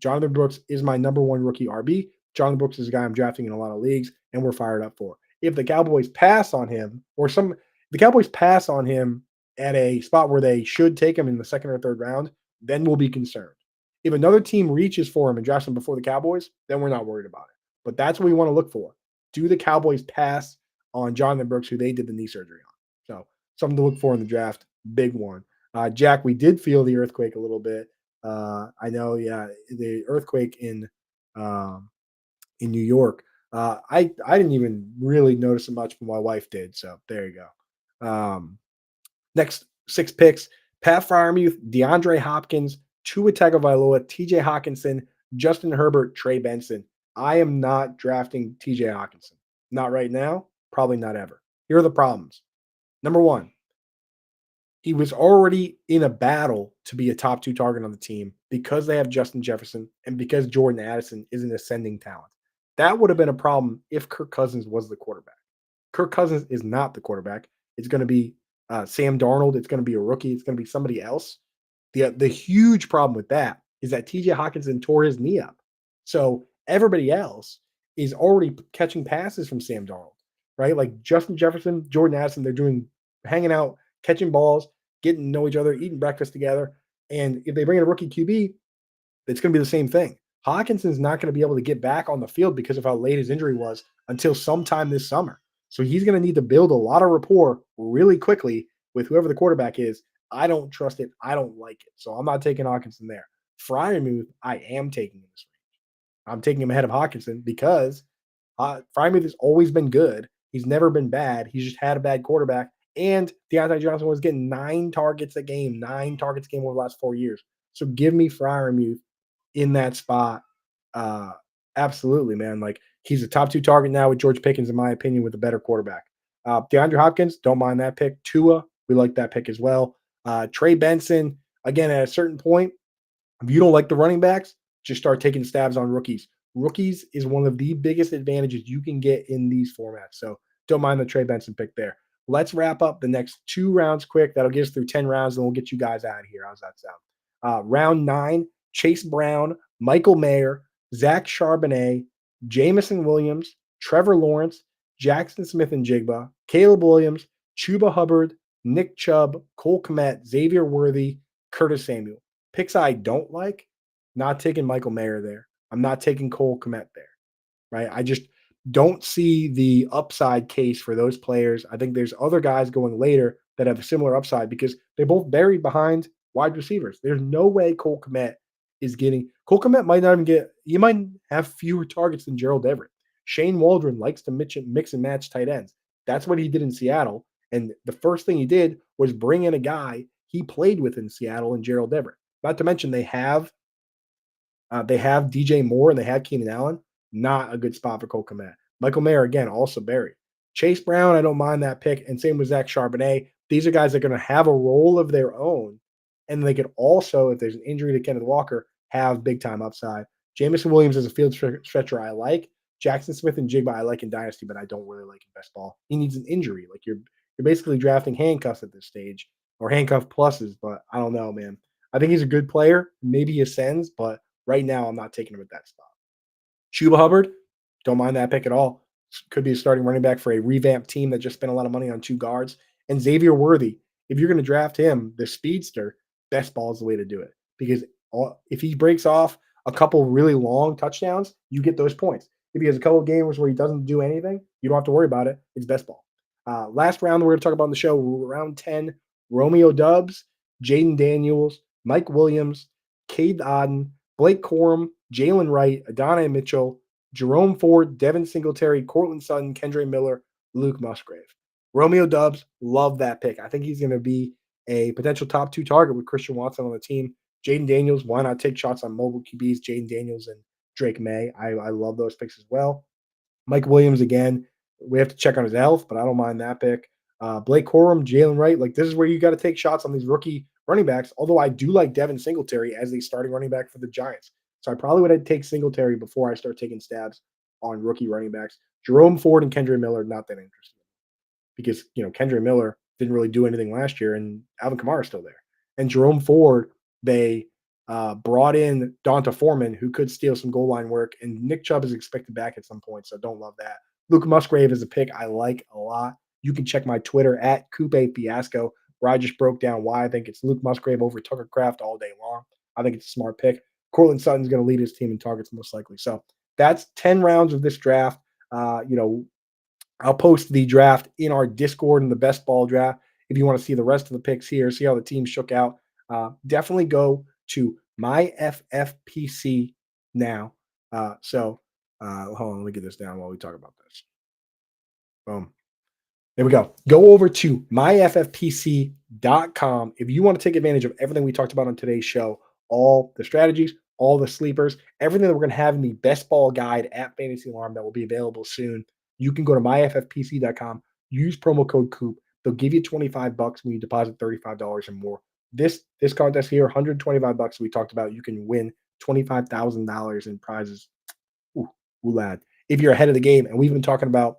Jonathan Brooks is my number one rookie RB. Jonathan Brooks is a guy I'm drafting in a lot of leagues, and we're fired up for. If the Cowboys pass on him, the Cowboys pass on him at a spot where they should take him in the second or third round, then we'll be concerned. If another team reaches for him and drafts him before the Cowboys, then we're not worried about it. But that's what we want to look for. Do the Cowboys pass on Jonathan Brooks, who they did the knee surgery on? So something to look for in the draft. Big one. Jack, we did feel the earthquake a little bit. I know, yeah, the earthquake in New York. I didn't even really notice it much, but my wife did. So there you go. Next six picks: Pat Fryermuth, DeAndre Hopkins, Tua Tagovailoa, T.J. Hawkinson, Justin Herbert, Trey Benson. I am not drafting T.J. Hawkinson. Not right now. Probably not ever. Here are the problems. Number one, he was already in a battle to be a top two target on the team because they have Justin Jefferson and because Jordan Addison is an ascending talent. That would have been a problem if Kirk Cousins was the quarterback. Kirk Cousins is not the quarterback. It's going to be Sam Darnold. It's going to be a rookie. It's going to be somebody else. The huge problem with that is that T.J. Hawkinson tore his knee up. So everybody else is already catching passes from Sam Darnold, right? Like Justin Jefferson, Jordan Addison, they're hanging out, catching balls, getting to know each other, eating breakfast together. And if they bring in a rookie QB, it's going to be the same thing. Hawkinson's not going to be able to get back on the field because of how late his injury was until sometime this summer. So he's going to need to build a lot of rapport really quickly with whoever the quarterback is. I don't trust it. I don't like it. So I'm not taking Hawkinson there. Fryermuth, I am taking in this range. I'm taking him ahead of Hawkinson because Fryermuth has always been good. He's never been bad. He's just had a bad quarterback. And Deontay Johnson was getting 9 targets a game over the last 4 years. So give me Fryermuth in that spot. Uh, Absolutely, man. Like he's a top 2 target now with George Pickens, in my opinion, with a better quarterback. DeAndre Hopkins, don't mind that pick. Tua, we like that pick as well. Trey Benson, again, at a certain point, if you don't like the running backs, just start taking stabs on rookies. Rookies is one of the biggest advantages you can get in these formats. So don't mind the Trey Benson pick there. Let's wrap up the next 2 rounds quick. That'll get us through 10 rounds, and we'll get you guys out of here. How's that sound? Round 9, Chase Brown, Michael Mayer, Zach Charbonnet, Jamison Williams, Trevor Lawrence, Jackson Smith and Jigba, Caleb Williams, Chuba Hubbard, Nick Chubb, Cole Kmet, Xavier Worthy, Curtis Samuel. Picks I don't like, not taking Michael Mayer there. I'm not taking Cole Kmet there, right? I just don't see the upside case for those players. I think there's other guys going later that have a similar upside because they're both buried behind wide receivers. There's no way Cole Kmet might not even he might have fewer targets than Gerald Everett. Shane Waldron likes to mix and match tight ends. That's what he did in Seattle. And the first thing he did was bring in a guy he played with in Seattle and Gerald Everett. Not to mention they have DJ Moore and they have Keenan Allen. Not a good spot for Cole Kmet. Michael Mayer, again, also buried. Chase Brown, I don't mind that pick. And same with Zach Charbonnet. These are guys that are going to have a role of their own. And they could also, if there's an injury to Kenneth Walker, have big-time upside. Jamison Williams as a field stretcher I like. Jackson Smith and Jigba I like in Dynasty, but I don't really like in best ball. He needs an injury. Like you're basically drafting handcuffs at this stage or handcuff pluses, but I don't know, man. I think he's a good player. Maybe he ascends, but right now I'm not taking him at that spot. Chuba Hubbard, don't mind that pick at all. Could be a starting running back for a revamped team that just spent a lot of money on 2 guards. And Xavier Worthy, if you're going to draft him, the speedster, best ball is the way to do it. Because if he breaks off a couple really long touchdowns, you get those points. If he has a couple of games where he doesn't do anything, you don't have to worry about it. It's best ball. Last round we're going to talk about on the show, round 10, Romeo Dubs, Jaden Daniels, Mike Williams, Cade Auden, Blake Corum, Jalen Wright, Adonai Mitchell, Jerome Ford, Devin Singletary, Cortland Sutton, Kendre Miller, Luke Musgrave. Romeo Dubs, love that pick. I think he's going to be a potential top 2 target with Christian Watson on the team. Jaden Daniels, why not take shots on mobile QBs? Jaden Daniels and Drake May. I love those picks as well. Mike Williams, again, we have to check on his health, but I don't mind that pick. Blake Corum, Jalen Wright, like this is where you got to take shots on these rookie running backs. Although I do like Devin Singletary as the starting running back for the Giants. So I probably would take Singletary before I start taking stabs on rookie running backs. Jerome Ford and Kendre Miller, not that interested because Kendre Miller didn't really do anything last year, and Alvin Kamara is still there. And Jerome Ford, they brought in Donta Foreman, who could steal some goal line work, and Nick Chubb is expected back at some point, so don't love that. Luke Musgrave is a pick I like a lot. You can check my Twitter at Coop Fiasco, where I just broke down why I think it's Luke Musgrave over Tucker Kraft all day long. I think it's a smart pick. Cortland Sutton's going to lead his team in targets most likely. So that's 10 rounds of this draft. I'll post the draft in our Discord in the best ball draft. If you want to see the rest of the picks here, see how the team shook out, definitely go to my FFPC now. Hold on, let me get this down while we talk about this. Boom. There we go. Go over to myffpc.com if you want to take advantage of everything we talked about on today's show, all the strategies, all the sleepers, everything that we're going to have in the best ball guide at Fantasy Alarm that will be available soon. You can go to myffpc.com, use promo code Coop. They'll give you $25 when you deposit $35 or more. This contest here, $125 we talked about, you can win $25,000 in prizes. Ooh, lad. If you're ahead of the game, and we've been talking about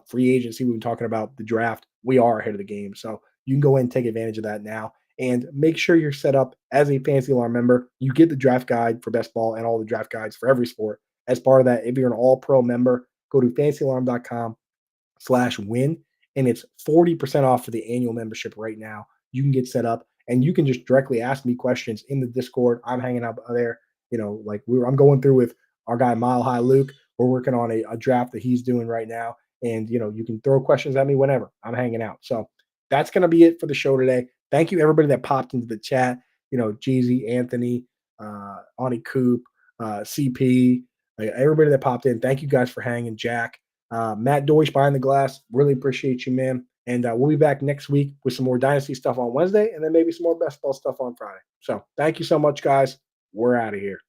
free agency, we've been talking about the draft, we are ahead of the game. So you can go ahead and take advantage of that now. And make sure you're set up as a Fantasy Alarm member. You get the draft guide for best ball and all the draft guides for every sport. As part of that, if you're an all-pro member, go to fantasyalarm.com/win, and it's 40% off for the annual membership right now. You can get set up, and you can just directly ask me questions in the Discord. I'm hanging out there. I'm going through with our guy Mile High Luke. We're working on a draft that he's doing right now, and you can throw questions at me whenever. I'm hanging out. So that's going to be it for the show today. Thank you everybody that popped into the chat. Jeezy, Anthony, Ani Coop, CP, everybody that popped in. Thank you guys for hanging. Jack, Matt Deutsch behind the glass. Really appreciate you, man. And we'll be back next week with some more Dynasty stuff on Wednesday, and then maybe some more best ball stuff on Friday. So thank you so much, guys. We're out of here.